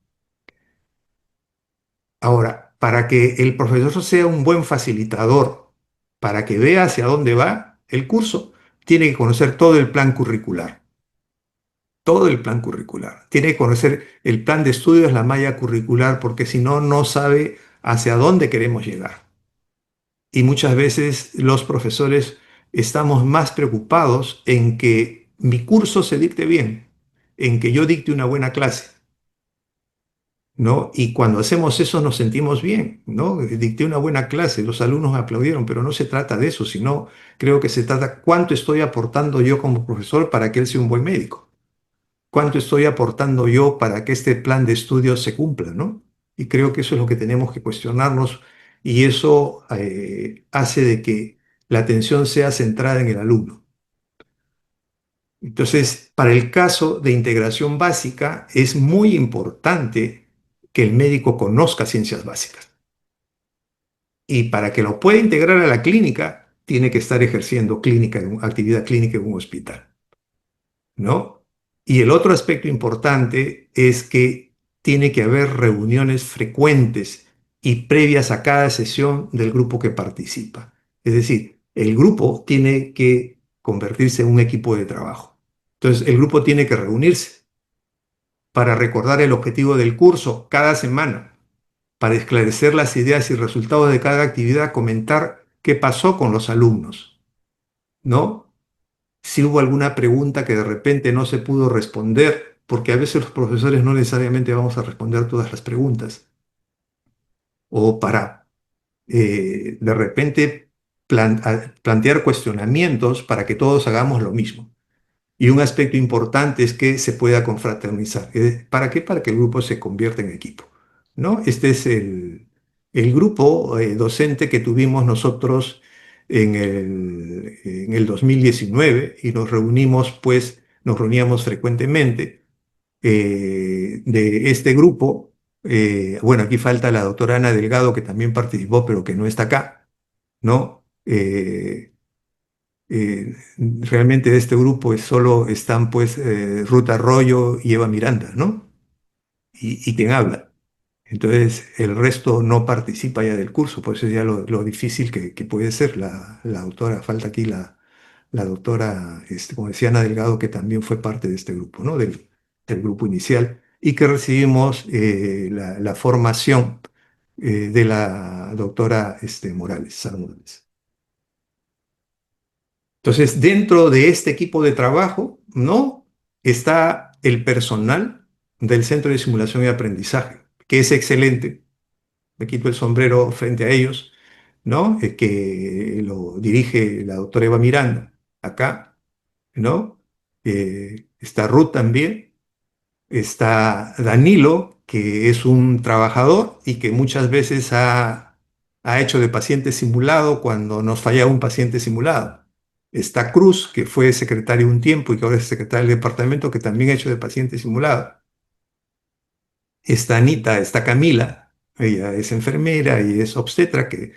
Ahora, para que el profesor sea un buen facilitador, para que vea hacia dónde va el curso, tiene que conocer todo el plan curricular. Todo el plan curricular. Tiene que conocer el plan de estudios, la malla curricular, porque si no, no sabe hacia dónde queremos llegar. Y muchas veces los profesores estamos más preocupados en que mi curso se dicte bien, en que yo dicte una buena clase, ¿no? Y cuando hacemos eso nos sentimos bien, ¿no? Dicté una buena clase, los alumnos me aplaudieron, pero no se trata de eso, sino creo que se trata cuánto estoy aportando yo como profesor para que él sea un buen médico. ¿Cuánto estoy aportando yo para que este plan de estudios se cumpla, ¿no? Y creo que eso es lo que tenemos que cuestionarnos y eso hace de que la atención sea centrada en el alumno. Entonces, para el caso de integración básica, es muy importante que el médico conozca ciencias básicas. Y para que lo pueda integrar a la clínica, tiene que estar ejerciendo actividad clínica en un hospital. ¿No? Y el otro aspecto importante es que tiene que haber reuniones frecuentes y previas a cada sesión del grupo que participa. Es decir, el grupo tiene que convertirse en un equipo de trabajo. Entonces, el grupo tiene que reunirse para recordar el objetivo del curso cada semana, para esclarecer las ideas y resultados de cada actividad, comentar qué pasó con los alumnos, ¿no? Si hubo alguna pregunta que de repente no se pudo responder, porque a veces los profesores no necesariamente vamos a responder todas las preguntas, o para de repente plantear cuestionamientos para que todos hagamos lo mismo. Y un aspecto importante es que se pueda confraternizar. ¿Para qué? Para que el grupo se convierta en equipo, ¿no? Este es el grupo docente que tuvimos nosotros en el 2019 y nos reuníamos frecuentemente. De este grupo, bueno, aquí falta la doctora Ana Delgado, que también participó, pero que no está acá, ¿no? Realmente de este grupo solo están pues Ruth Arroyo y Eva Miranda, ¿no? Y quien habla. Entonces el resto no participa ya del curso, por eso ya lo difícil que puede ser. La doctora, falta aquí la doctora, como decía Ana Delgado, que también fue parte de este grupo, ¿no? Del grupo inicial, y que recibimos la formación de la doctora Morales, Sara Morales. Entonces, dentro de este equipo de trabajo, ¿no? Está el personal del Centro de Simulación y Aprendizaje. que es excelente. Me quito el sombrero frente a ellos, ¿no? Que lo dirige la doctora Eva Miranda, acá, ¿no? Está Ruth también, está Danilo, que es un trabajador y que muchas veces ha hecho de paciente simulado cuando nos fallaba un paciente simulado. Está Cruz, que fue secretario un tiempo y que ahora es secretario del departamento, que también ha hecho de paciente simulado. Está Anita, está Camila, ella es enfermera y es obstetra, que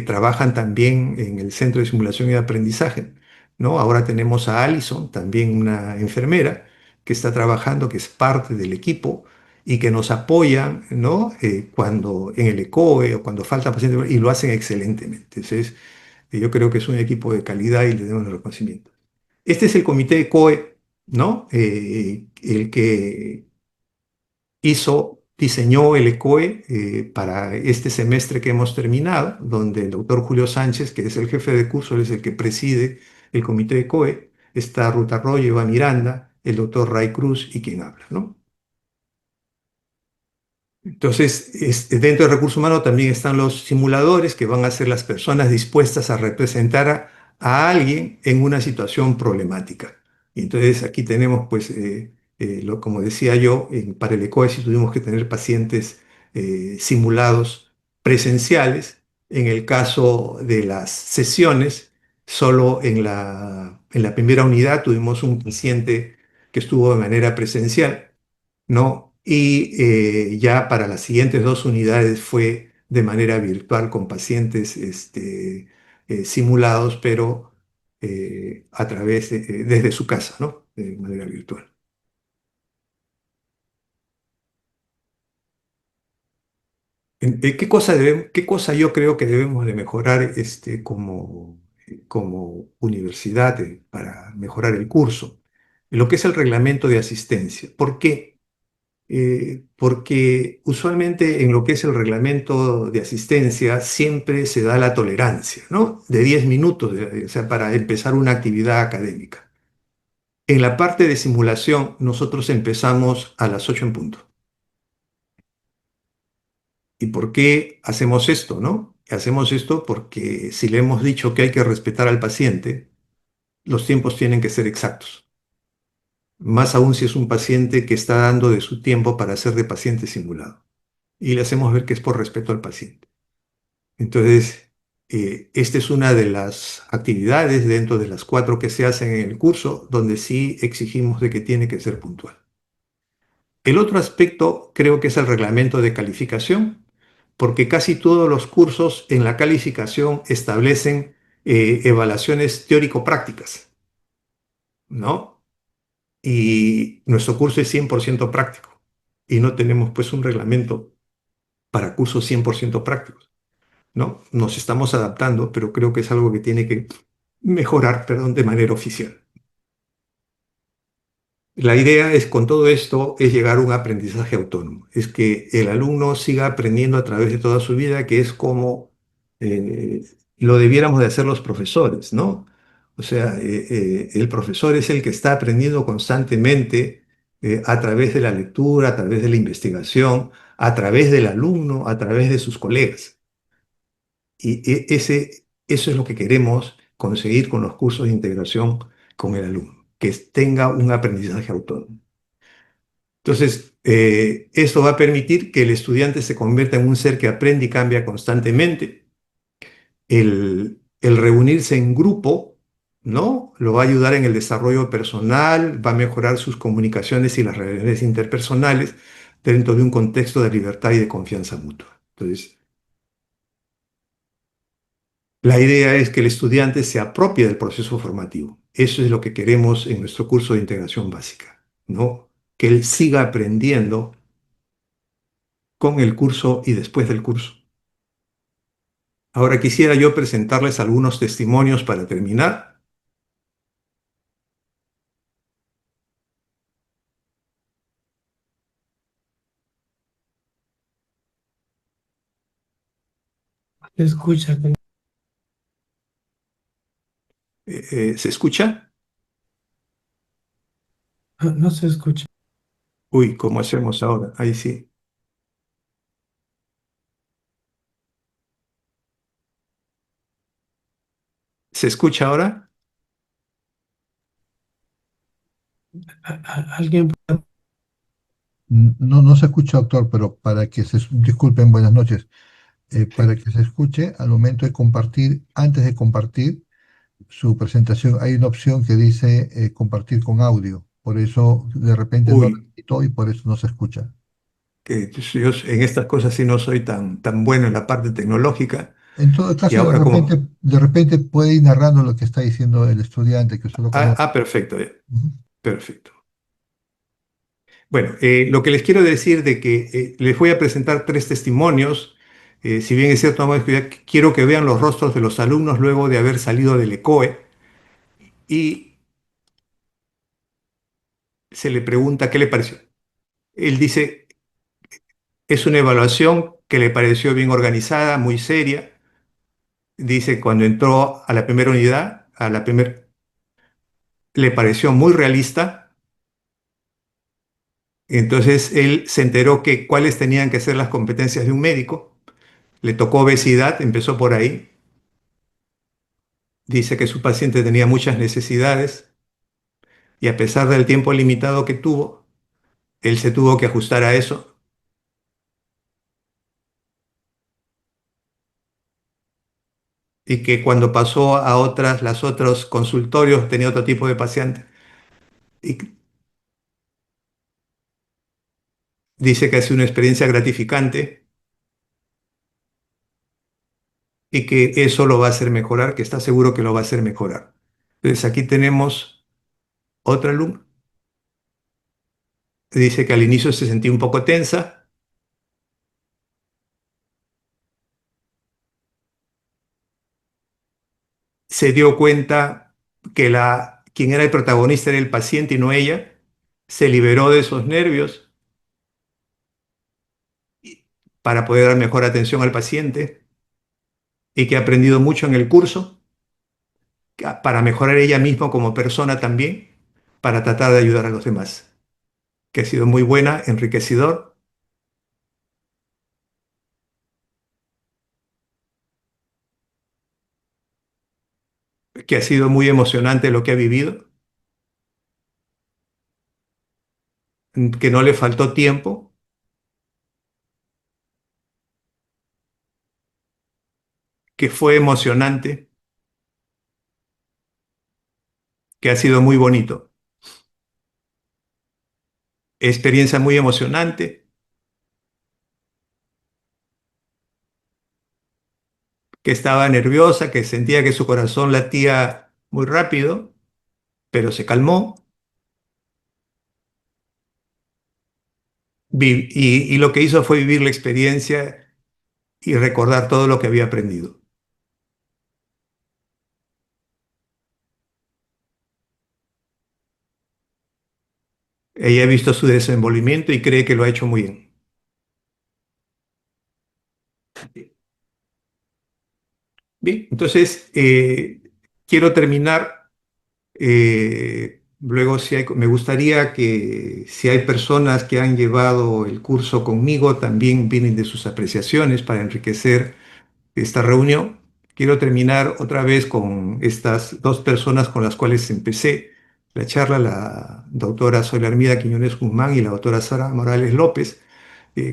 trabajan también en el Centro de Simulación y Aprendizaje, ¿no? Ahora tenemos a Alison, también una enfermera, que está trabajando, que es parte del equipo y que nos apoyan, ¿no? Cuando en el ECOE o cuando falta pacientes, y lo hacen excelentemente. Entonces, yo creo que es un equipo de calidad y le damos el reconocimiento. Este es el comité ECOE, ¿no? El que diseñó el ECOE para este semestre que hemos terminado, donde el doctor Julio Sánchez, que es el jefe de curso, él es el que preside el comité de ECOE, está Ruth Arroyo, Eva Miranda, el doctor Ray Cruz y quien habla, ¿no? Entonces, dentro del recurso humano también están los simuladores, que van a ser las personas dispuestas a representar a alguien en una situación problemática. Y entonces aquí tenemos, pues, como decía yo, para el ECOE tuvimos que tener pacientes simulados presenciales. En el caso de las sesiones, solo en la primera unidad tuvimos un paciente que estuvo de manera presencial, ¿no? Y ya para las siguientes dos unidades fue de manera virtual con pacientes simulados, pero a través desde su casa, ¿no? De manera virtual. ¿Qué cosa yo creo que debemos de mejorar como universidad para mejorar el curso? Lo que es el reglamento de asistencia. ¿Por qué? Porque usualmente en lo que es el reglamento de asistencia siempre se da la tolerancia, ¿no? De 10 minutos, o sea, para empezar una actividad académica. En la parte de simulación, nosotros empezamos a las 8 en punto. ¿Y por qué hacemos esto, no? Hacemos esto porque si le hemos dicho que hay que respetar al paciente, los tiempos tienen que ser exactos. Más aún si es un paciente que está dando de su tiempo para ser de paciente simulado. Y le hacemos ver que es por respeto al paciente. Entonces, esta es una de las actividades dentro de las 4 que se hacen en el curso, donde sí exigimos de que tiene que ser puntual. El otro aspecto creo que es el reglamento de calificación, porque casi todos los cursos en la calificación establecen evaluaciones teórico-prácticas, ¿no? Y nuestro curso es 100% práctico y no tenemos pues un reglamento para cursos 100% prácticos, ¿no? Nos estamos adaptando, pero creo que es algo que tiene que mejorar, perdón, de manera oficial. La idea es, con todo esto, es llegar a un aprendizaje autónomo. Es que el alumno siga aprendiendo a través de toda su vida, que es como eh, lo debiéramos de hacer los profesores, ¿no? O sea, el profesor es el que está aprendiendo constantemente a través de la lectura, a través de la investigación, a través del alumno, a través de sus colegas. Y eso es lo que queremos conseguir con los cursos de integración con el alumno, que tenga un aprendizaje autónomo. Entonces, esto va a permitir que el estudiante se convierta en un ser que aprende y cambia constantemente. El reunirse en grupo, ¿no? Lo va a ayudar en el desarrollo personal, va a mejorar sus comunicaciones y las relaciones interpersonales dentro de un contexto de libertad y de confianza mutua. Entonces, la idea es que el estudiante se apropie del proceso formativo. Eso es lo que queremos en nuestro curso de integración básica, ¿no? Que él siga aprendiendo con el curso y después del curso. Ahora quisiera yo presentarles algunos testimonios para terminar. Se escucha, ¿Se escucha? no se escucha. Uy, ¿cómo hacemos ahora? Ahí sí. ¿Se escucha ahora? ¿Alguien? No, no se escucha, doctor, pero para que se, disculpen, buenas noches. Para que se escuche, al momento de compartir, antes de compartir su presentación, hay una opción que dice compartir con audio. Por eso, de repente no la Uy, quitó y por eso no se escucha. que yo en estas cosas sí no soy tan bueno en la parte tecnológica. En todo Y caso, ahora como... de repente puede ir narrando lo que está diciendo el estudiante, que usted lo conoce. Perfecto, Ujú. perfecto. Bueno, lo que les quiero decir de que les voy a presentar tres testimonios. Si bien es cierto, vamos a estudiar, quiero que vean los rostros de los alumnos luego de haber salido del ECOE y se le pregunta qué le pareció. Él dice, es una evaluación que le pareció bien organizada, muy seria. Dice, cuando entró a la primera unidad, le pareció muy realista. Entonces él se enteró que cuáles tenían que ser las competencias de un médico. Le tocó obesidad, empezó por ahí. Dice que su paciente tenía muchas necesidades y a pesar del tiempo limitado que tuvo, él se tuvo que ajustar a eso y que cuando pasó a las otros consultorios tenía otro tipo de paciente. Y dice que ha sido una experiencia gratificante y que eso lo va a hacer mejorar, que está seguro que lo va a hacer mejorar. Entonces aquí tenemos otra alumna. Dice que al inicio se sentía un poco tensa, se dio cuenta que quien era el protagonista era el paciente y no ella, se liberó de esos nervios para poder dar mejor atención al paciente y que ha aprendido mucho en el curso para mejorar ella misma como persona también, para tratar de ayudar a los demás, que ha sido muy buena, enriquecedor, que ha sido muy emocionante lo que ha vivido, que no le faltó tiempo, que fue emocionante, que ha sido muy bonito. Experiencia muy emocionante, que estaba nerviosa, que sentía que su corazón latía muy rápido, pero se calmó y lo que hizo fue vivir la experiencia y recordar todo lo que había aprendido. Ella ha visto su desenvolvimiento y cree que lo ha hecho muy bien. Bien, entonces quiero terminar. Luego, me gustaría que si hay personas que han llevado el curso conmigo, también vienen de sus apreciaciones para enriquecer esta reunión. Quiero terminar otra vez con estas dos personas con las cuales empecé la charla, la doctora Soyla Armida Quiñones Guzmán y la doctora Sara Morales López,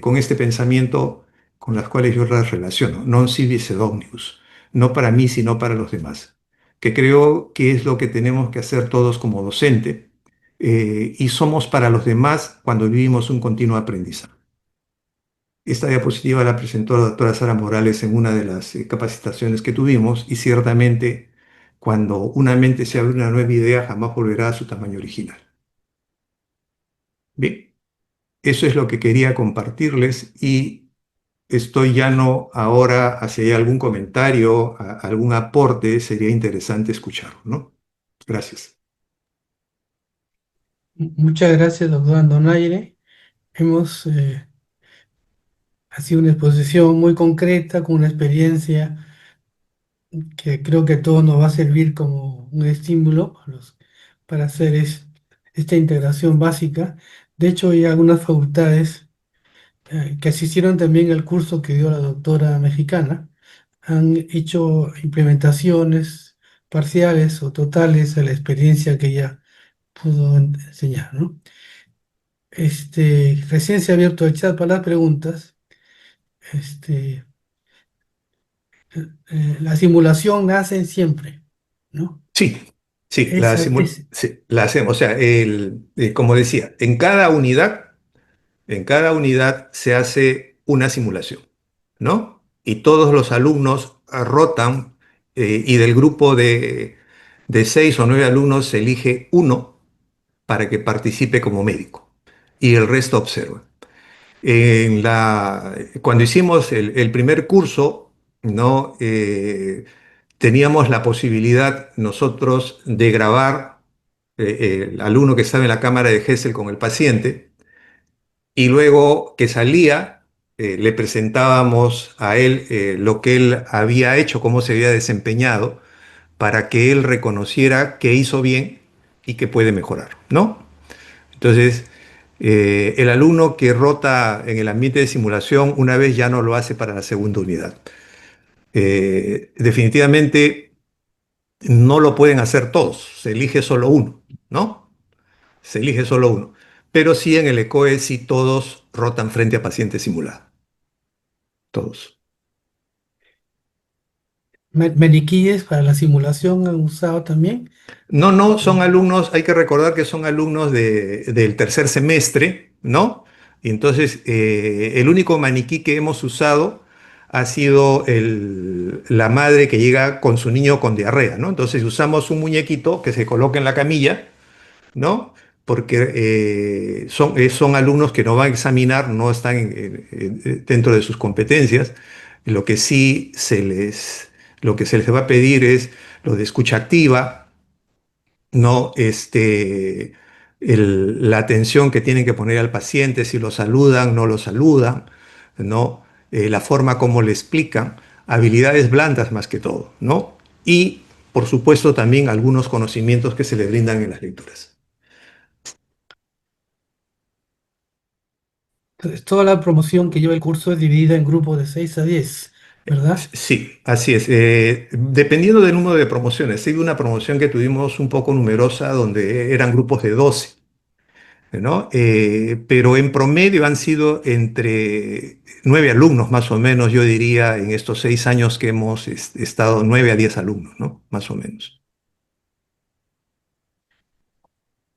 con este pensamiento con las cuales yo las relaciono, non sibi sed omnibus, no para mí, sino para los demás, que creo que es lo que tenemos que hacer todos como docente, y somos para los demás cuando vivimos un continuo aprendizaje. Esta diapositiva la presentó la doctora Sara Morales en una de las capacitaciones que tuvimos y ciertamente cuando una mente se abre una nueva idea jamás volverá a su tamaño original. Bien, eso es lo que quería compartirles y estoy llano ahora hacia si hay algún comentario, algún aporte, sería interesante escucharlo, ¿no? Gracias. Muchas gracias, doctor Donaire. Hemos ha sido una exposición muy concreta, con una experiencia que creo que a todos nos va a servir como un estímulo para hacer esta integración básica. De hecho, hay algunas facultades que asistieron también al curso que dio la doctora mexicana, han hecho implementaciones parciales o totales a la experiencia que ella pudo enseñar, ¿no? Recién se ha abierto el chat para las preguntas. Este, la simulación la hacen siempre, ¿no? Sí, sí, Esa es, sí, la hacemos. O sea, como decía, en cada unidad se hace una simulación, ¿no? Y todos los alumnos rotan y del grupo de 6 o 9 alumnos se elige uno para que participe como médico y el resto observa. Cuando hicimos el primer curso, ¿no? Teníamos la posibilidad nosotros de grabar el alumno que estaba en la cámara de Gesell con el paciente y luego que salía, le presentábamos a él lo que él había hecho, cómo se había desempeñado, para que él reconociera que hizo bien y que puede mejorar, ¿no? Entonces, el alumno que rota en el ambiente de simulación una vez ya no lo hace para la segunda unidad. Definitivamente no lo pueden hacer todos, se elige solo uno, ¿no? Se elige solo uno. Pero sí en el ECOE sí todos rotan frente a paciente simulado, todos. maniquíes para la simulación han usado también. No, no, son alumnos, hay que recordar que son alumnos del tercer semestre, ¿no? Y entonces el único maniquí que hemos usado ha sido la madre que llega con su niño con diarrea, ¿no? Entonces usamos un muñequito que se coloca en la camilla, ¿no? Porque son alumnos que no van a examinar, no están dentro de sus competencias. Lo que sí lo que se les va a pedir es lo de escucha activa, ¿no? La atención que tienen que poner al paciente, si lo saludan, no lo saludan, ¿no? La forma como le explican, habilidades blandas más que todo, ¿no? Y, por supuesto, también algunos conocimientos que se le brindan en las lecturas. Entonces, toda la promoción que lleva el curso es dividida en grupos de 6 a 10, ¿verdad? Sí, así es. Dependiendo del número de promociones, sí, una promoción que tuvimos un poco numerosa donde eran grupos de 12. ¿No? Pero en promedio han sido entre 9 alumnos, más o menos, yo diría, en estos 6 años que hemos estado 9 a 10 alumnos, ¿no? Más o menos.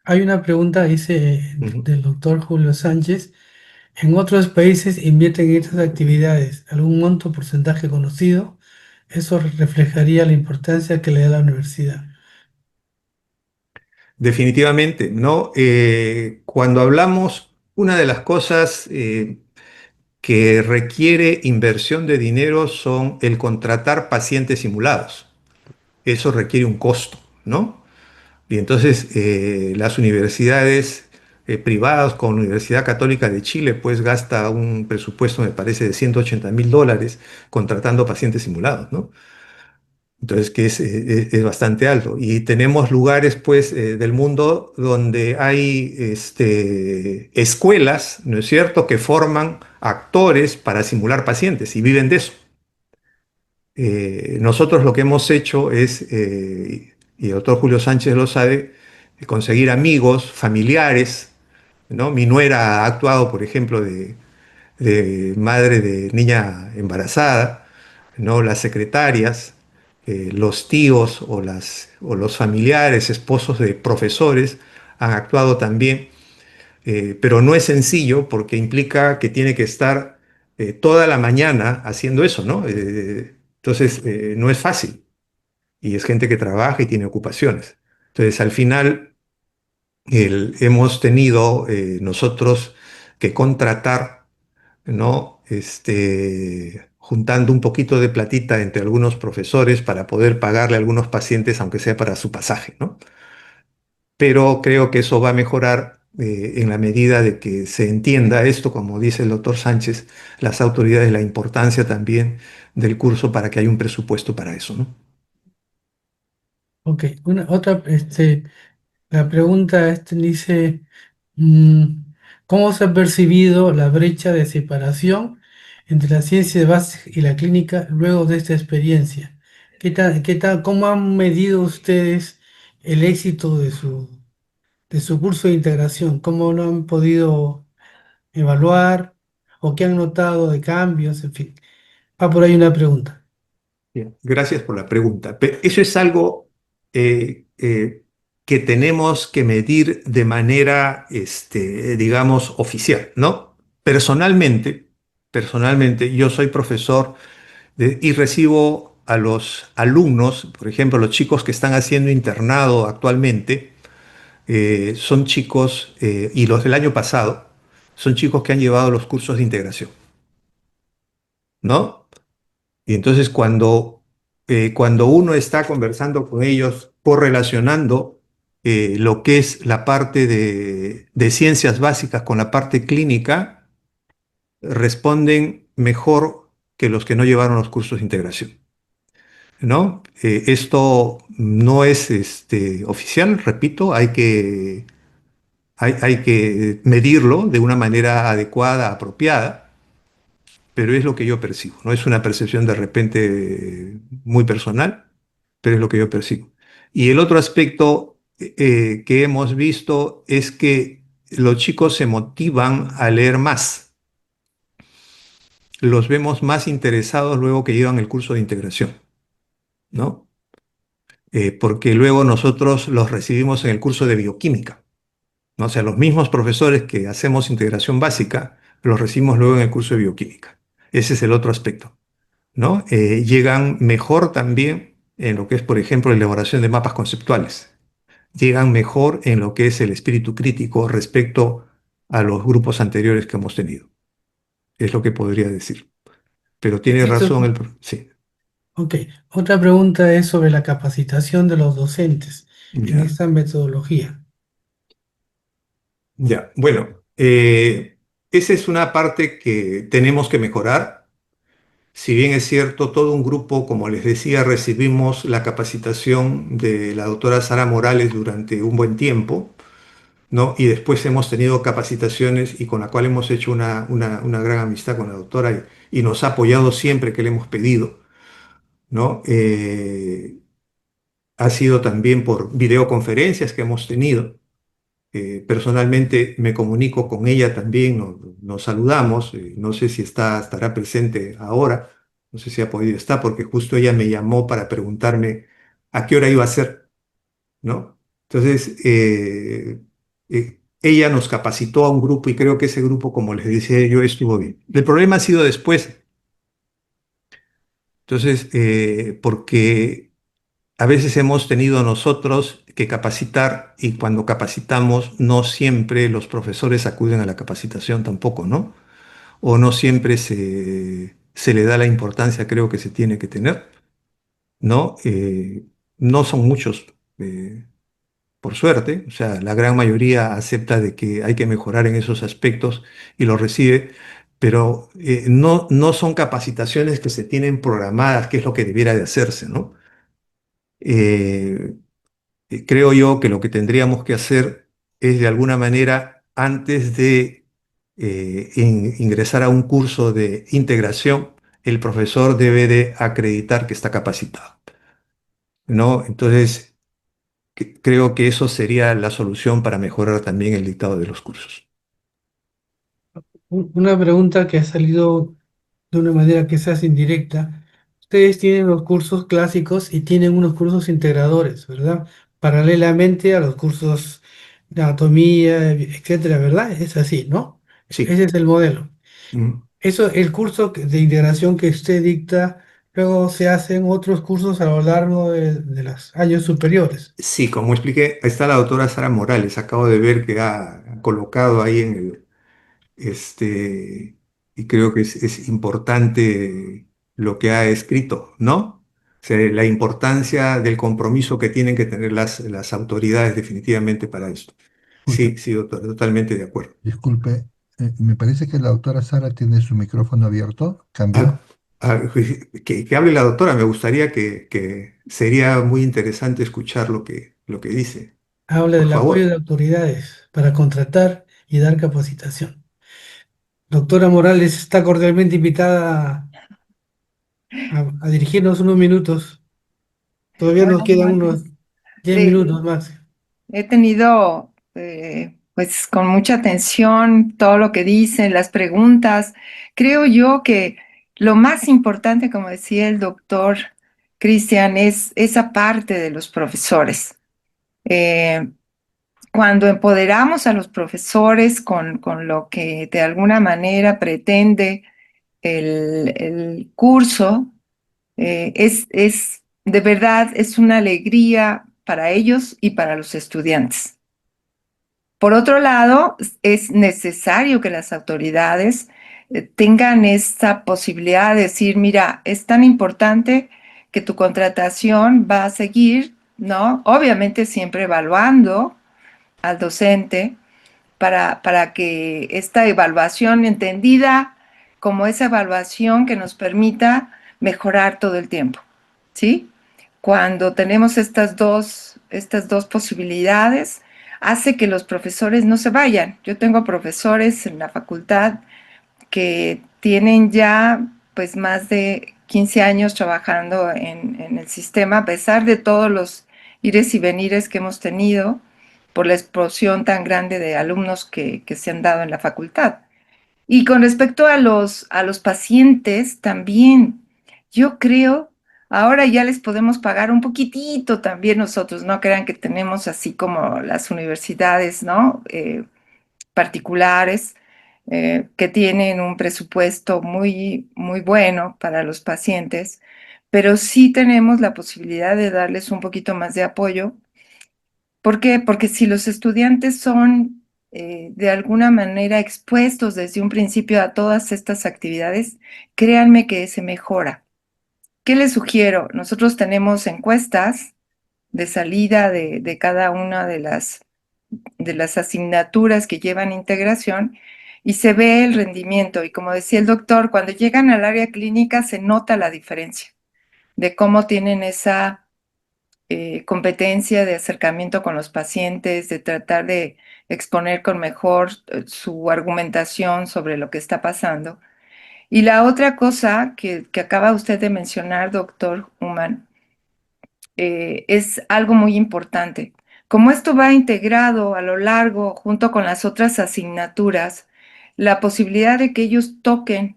Hay una pregunta, dice, Ujú. del doctor Julio Sánchez. ¿En otros países invierten en estas actividades algún monto porcentaje conocido? Eso reflejaría la importancia que le da la universidad. Definitivamente, ¿no? Cuando hablamos, una de las cosas que requiere inversión de dinero son el contratar pacientes simulados. Eso requiere un costo, ¿no? Y entonces las universidades privadas, con la Universidad Católica de Chile, pues gasta un presupuesto, me parece, de $180.000 contratando pacientes simulados, ¿no? Entonces, que es bastante alto. Y tenemos lugares, pues, del mundo donde hay escuelas, ¿no es cierto?, que forman actores para simular pacientes y viven de eso. Nosotros lo que hemos hecho es, y el doctor Julio Sánchez lo sabe, conseguir amigos, familiares, ¿no? Mi nuera ha actuado, por ejemplo, de madre de niña embarazada, ¿no? Las secretarias, los tíos o los familiares, esposos de profesores han actuado también, pero no es sencillo porque implica que tiene que estar toda la mañana haciendo eso, ¿no? Entonces, no es fácil y es gente que trabaja y tiene ocupaciones. Entonces, al final, hemos tenido nosotros que contratar, ¿no? Juntando un poquito de platita entre algunos profesores para poder pagarle a algunos pacientes, aunque sea para su pasaje, ¿no? Pero creo que eso va a mejorar en la medida de que se entienda esto, como dice el doctor Sánchez, las autoridades, la importancia también del curso para que haya un presupuesto para eso, ¿no? Ok, otra, la pregunta dice, mm, ¿cómo se ha percibido la brecha de separación entre la ciencia básica y la clínica luego de esta experiencia? cómo han medido ustedes el éxito de su curso de integración? ¿Cómo lo han podido evaluar o qué han notado de cambios? En fin, va por ahí una pregunta. Bien, gracias por la pregunta. Eso es algo que tenemos que medir de manera, digamos, oficial, ¿no? Personalmente, yo soy profesor y recibo a los alumnos, por ejemplo, los chicos que están haciendo internado actualmente, son chicos, y los del año pasado, son chicos que han llevado los cursos de integración, ¿no? Y entonces cuando uno está conversando con ellos, correlacionando lo que es la parte de ciencias básicas con la parte clínica, responden mejor que los que no llevaron los cursos de integración, ¿no? Esto no es oficial, repito, hay que medirlo de una manera adecuada, apropiada, pero es lo que yo percibo. No es una percepción de repente muy personal, pero es lo que yo percibo. Y el otro aspecto que hemos visto es que los chicos se motivan a leer más. Los vemos más interesados luego que llevan el curso de integración, ¿no? Porque luego nosotros los recibimos en el curso de bioquímica, ¿no? O sea, los mismos profesores que hacemos integración básica, los recibimos luego en el curso de bioquímica. Ese es el otro aspecto, ¿no? Llegan mejor también en lo que es, por ejemplo, la elaboración de mapas conceptuales. Llegan mejor en lo que es el espíritu crítico respecto a los grupos anteriores que hemos tenido. Es lo que podría decir. Pero tiene Esto, razón sí, ok. Otra pregunta es sobre la capacitación de los docentes en ya, esta metodología. ya. Bueno, esa es una parte que tenemos que mejorar. Si bien es cierto, todo un grupo, como les decía, recibimos la capacitación de la doctora Sara Morales durante un buen tiempo, ¿no? Y después hemos tenido capacitaciones y con la cual hemos hecho una gran amistad con la doctora y nos ha apoyado siempre que le hemos pedido, ¿no? Ha sido también por videoconferencias que hemos tenido. Personalmente me comunico con ella también, nos saludamos, no sé si estará presente ahora, no sé si ha podido estar, porque justo ella me llamó para preguntarme a qué hora iba a ser, ¿no? Entonces, ella nos capacitó a un grupo y creo que ese grupo, como les decía yo, estuvo bien. El problema ha sido después, entonces, porque a veces hemos tenido nosotros que capacitar y cuando capacitamos no siempre los profesores acuden a la capacitación tampoco, ¿no? O no siempre se le da la importancia, creo que se tiene que tener, ¿no? No son muchos, por suerte, o sea, la gran mayoría acepta de que hay que mejorar en esos aspectos y lo recibe, pero no son capacitaciones que se tienen programadas, que es lo que debiera de hacerse, ¿no? Eh, Creo yo que lo que tendríamos que hacer es de alguna manera, antes de ingresar a un curso de integración, el profesor debe de acreditar que está capacitado, ¿no? Entonces, creo que eso sería la solución para mejorar también el dictado de los cursos. Una pregunta que ha salido de una manera quizás indirecta. Ustedes tienen los cursos clásicos y tienen unos cursos integradores, ¿verdad? Paralelamente a los cursos de anatomía, etcétera, ¿verdad? Es así, ¿no? Sí. Ese es el modelo. Mm. Eso, el curso de integración que usted dicta, luego se hacen otros cursos a lo largo de los años superiores. Sí, como expliqué, ahí está la doctora Sara Morales. Acabo de ver que ha colocado ahí en y creo que es importante lo que ha escrito, ¿no? O sea, la importancia del compromiso que tienen que tener las autoridades definitivamente para esto. Disculpe, Sí, sí, doctor, totalmente de acuerdo. disculpe, me parece que la doctora Sara tiene su micrófono abierto. Ah, ¿Cambió? que hable la doctora, me gustaría que sería muy interesante escuchar lo que dice. Habla Por del apoyo de favor. autoridades para contratar y dar capacitación. Doctora Morales está cordialmente invitada a dirigirnos unos minutos. Todavía nos Buenas quedan noches. unos 10 Le- minutos más. He tenido, pues, con mucha atención todo lo que dicen, las preguntas. Creo yo que lo más importante, como decía el doctor Cristian, es esa parte de los profesores. Eh, Cuando empoderamos a los profesores con lo que de alguna manera pretende el curso, de verdad, es una alegría para ellos y para los estudiantes. Por otro lado, es necesario que las autoridades tengan esta posibilidad de decir, mira, es tan importante que tu contratación va a seguir, ¿no? Obviamente siempre evaluando al docente para que esta evaluación entendida como esa evaluación que nos permita mejorar todo el tiempo, ¿sí? Cuando tenemos estas dos posibilidades, hace que los profesores no se vayan. Yo tengo profesores en la facultad que tienen ya pues más de 15 años trabajando en el sistema, a pesar de todos los ires y venires que hemos tenido por la explosión tan grande de alumnos que se han dado en la facultad. Y con respecto a los pacientes, también yo creo, ahora ya les podemos pagar un poquitito también nosotros, no crean que tenemos así como las universidades, ¿no? Particulares que tienen un presupuesto muy bueno para los pacientes, pero sí tenemos la posibilidad de darles un poquito más de apoyo. ¿Por qué? Porque si los estudiantes son de alguna manera expuestos desde un principio a todas estas actividades, créanme que se mejora. ¿Qué les sugiero? Nosotros tenemos encuestas de salida de cada una de las asignaturas que llevan integración y se ve el rendimiento. Y como decía el doctor, cuando llegan al área clínica se nota la diferencia de cómo tienen esa competencia de acercamiento con los pacientes, de tratar de exponer con mejor su argumentación sobre lo que está pasando. Y la otra cosa que acaba usted de mencionar, doctor Human, es algo muy importante. Como esto va integrado a lo largo, junto con las otras asignaturas, la posibilidad de que ellos toquen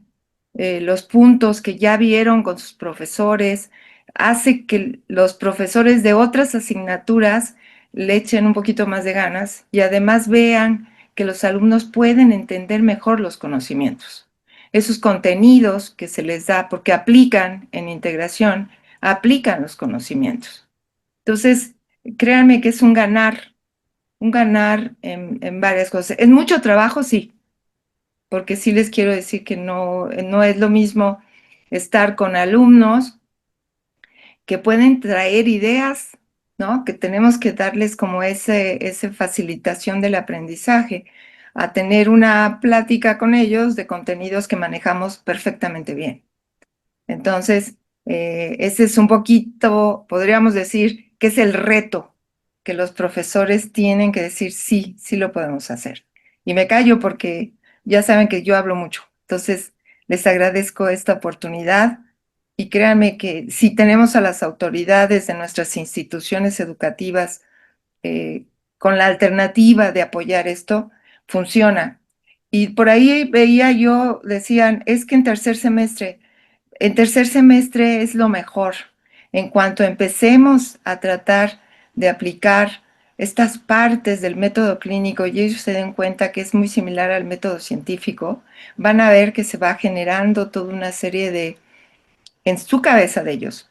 los puntos que ya vieron con sus profesores, hace que los profesores de otras asignaturas le echen un poquito más de ganas y además vean que los alumnos pueden entender mejor los conocimientos. Esos contenidos que se les da, porque aplican en integración, aplican los conocimientos. Entonces, créanme que es un ganar en varias cosas. Es mucho trabajo, sí, porque sí les quiero decir que no es lo mismo estar con alumnos que pueden traer ideas, ¿no? Que tenemos que darles como ese facilitación del aprendizaje, a tener una plática con ellos de contenidos que manejamos perfectamente bien. Entonces, ese es un poquito, podríamos decir, que es el reto que los profesores tienen que decir, sí, sí lo podemos hacer. Y me callo porque ya saben que yo hablo mucho. Entonces, les agradezco esta oportunidad y créanme que si tenemos a las autoridades de nuestras instituciones educativas eh, con la alternativa de apoyar esto, funciona. Y por ahí veía yo, decían, es que en tercer semestre es lo mejor. En cuanto empecemos a tratar de aplicar estas partes del método clínico y ellos se den cuenta que es muy similar al método científico, van a ver que se va generando toda una serie en su cabeza de ellos,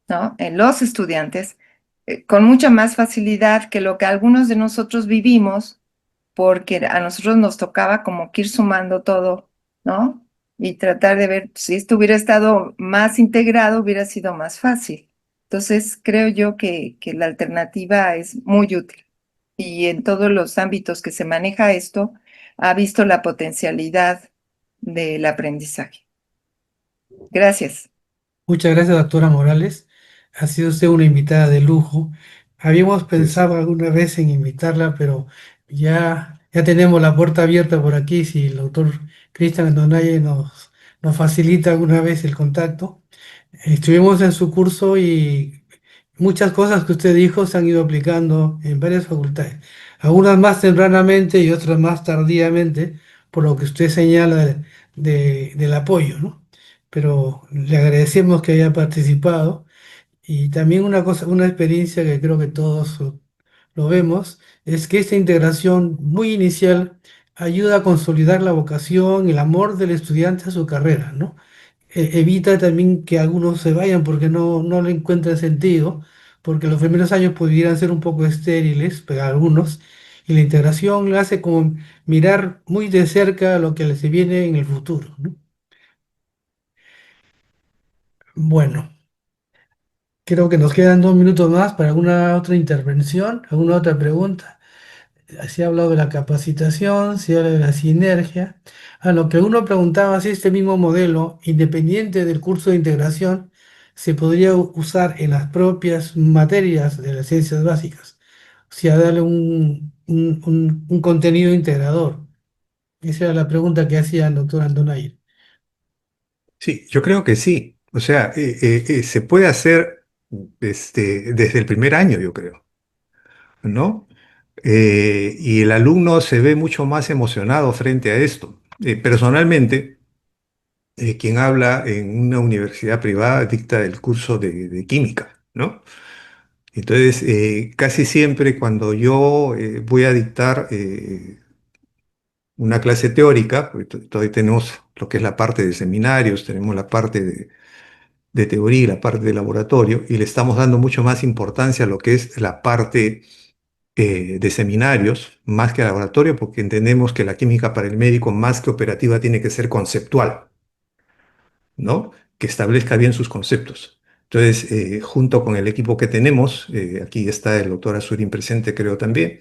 ¿no? En los estudiantes, con mucha más facilidad que lo que algunos de nosotros vivimos, porque a nosotros nos tocaba como que ir sumando todo, ¿no? Y tratar de ver si esto hubiera estado más integrado, hubiera sido más fácil. Entonces, creo yo que la alternativa es muy útil. Y en todos los ámbitos que se maneja esto, ha visto la potencialidad del aprendizaje. Gracias. Muchas gracias, doctora Morales. Ha sido usted una invitada de lujo. Habíamos Es- pensado alguna vez en invitarla, pero ya tenemos la puerta abierta por aquí. Si el doctor Cristian Andonaye nos facilita alguna vez el contacto. Estuvimos en su curso y muchas cosas que usted dijo se han ido aplicando en varias facultades, algunas más tempranamente y otras más tardíamente, por lo que usted señala del apoyo, ¿no? Pero le agradecemos que haya participado y también una cosa, una experiencia que creo que todos lo vemos, es que esta integración muy inicial ayuda a consolidar la vocación, el amor del estudiante a su carrera, ¿no? Evita también que algunos se vayan porque no le encuentran sentido, porque los primeros años pudieran ser un poco estériles para algunos, y la integración le hace como mirar muy de cerca lo que les viene en el futuro, ¿no? Bueno, creo que nos quedan 2 minutos más para alguna otra intervención, alguna otra pregunta. Se ha hablado de la capacitación, se habla de la sinergia. A lo que uno preguntaba si este mismo modelo, independiente del curso de integración, se podría usar en las propias materias de las ciencias básicas, o sea, darle un contenido integrador. Esa era la pregunta que hacía el doctor Andonair. Sí, yo creo que sí. O sea, se puede hacer desde el primer año, yo creo, ¿no? Y el alumno se ve mucho más emocionado frente a esto. Personalmente, quien habla en una universidad privada dicta el curso de química, ¿no? Entonces, casi siempre cuando yo voy a dictar una clase teórica, porque todavía tenemos lo que es la parte de seminarios, tenemos la parte de teoría y la parte de laboratorio, y le estamos dando mucho más importancia a lo que es la parte de seminarios, más que a laboratorio, porque entendemos que la química para el médico, más que operativa, tiene que ser conceptual, ¿no? Que establezca bien sus conceptos. Entonces, junto con el equipo que tenemos, aquí está el doctor Azurín presente, creo también,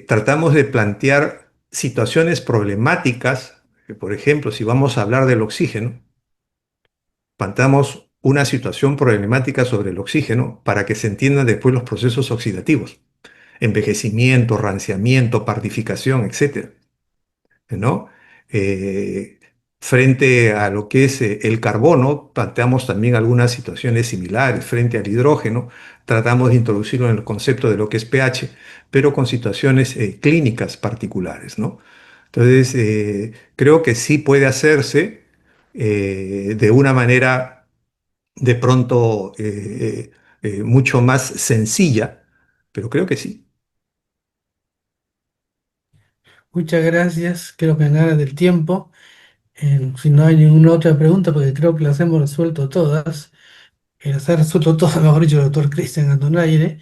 tratamos de plantear situaciones problemáticas, que, por ejemplo, si vamos a hablar del oxígeno, planteamos una situación problemática sobre el oxígeno para que se entiendan después los procesos oxidativos, envejecimiento, ranciamiento, partificación, etcétera, ¿no? Eh, Frente a lo que es el carbono, planteamos también algunas situaciones similares. Frente al hidrógeno, tratamos de introducirlo en el concepto de lo que es pH, pero con situaciones clínicas particulares, ¿no? Entonces, creo que sí puede hacerse de una manera de pronto mucho más sencilla, pero creo que sí. Muchas gracias, creo que nada del tiempo. Si no hay ninguna otra pregunta, porque creo que las hemos resuelto todas, las ha resuelto todas, mejor dicho, el doctor Cristian Andonaire.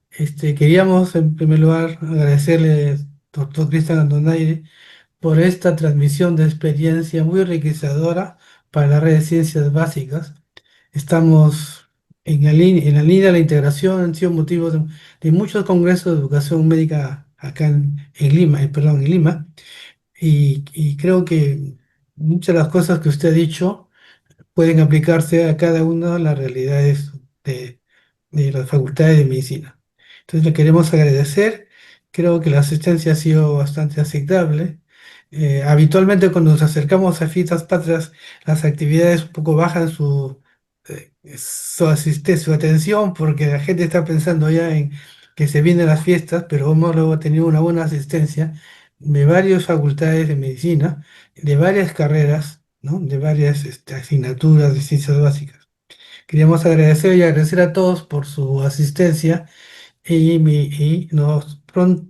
Queríamos en primer lugar agradecerle, doctor Cristian Andonaire, por esta transmisión de experiencia muy enriquecedora para la red de ciencias básicas. Estamos en la línea de la integración, han sido motivos de muchos congresos de educación médica acá en Lima, perdón, en Lima, y creo que muchas de las cosas que usted ha dicho pueden aplicarse a cada una de las realidades de, de las facultades de medicina. Entonces le queremos agradecer. Creo que la asistencia ha sido bastante aceptable. Habitualmente cuando nos acercamos a fiestas patrias, las actividades un poco bajan su atención porque la gente está pensando ya en que se vienen las fiestas, pero hemos luego tenido una buena asistencia de varias facultades de medicina, de varias carreras, ¿no? De varias asignaturas de ciencias básicas. Queríamos agradecer y agradecer a todos por su asistencia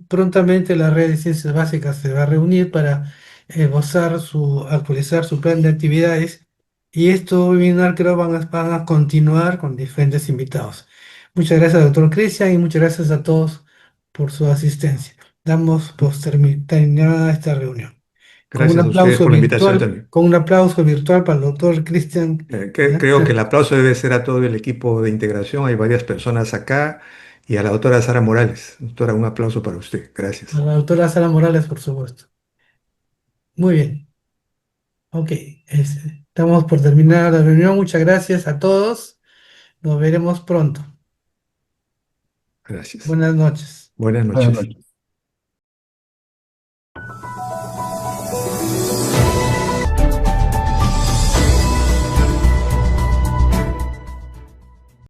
prontamente la red de ciencias básicas se va a reunir para actualizar su plan de actividades y esto webinar creo van a continuar con diferentes invitados. Muchas gracias, doctor Cristian, y muchas gracias a todos por su asistencia. Damos por terminada esta reunión. Gracias a ustedes por la invitación también. Con un aplauso virtual para el doctor Cristian. ¿Ya? Creo que el aplauso debe ser a todo el equipo de integración. Hay varias personas acá y a la doctora Sara Morales. Doctora, un aplauso para usted. A Gracias. la doctora Sara Morales, por supuesto. Muy bien. Ok, estamos por terminar la reunión. Muchas gracias a todos. Nos veremos pronto. Gracias. Buenas noches. Buenas Buenas noches. noches.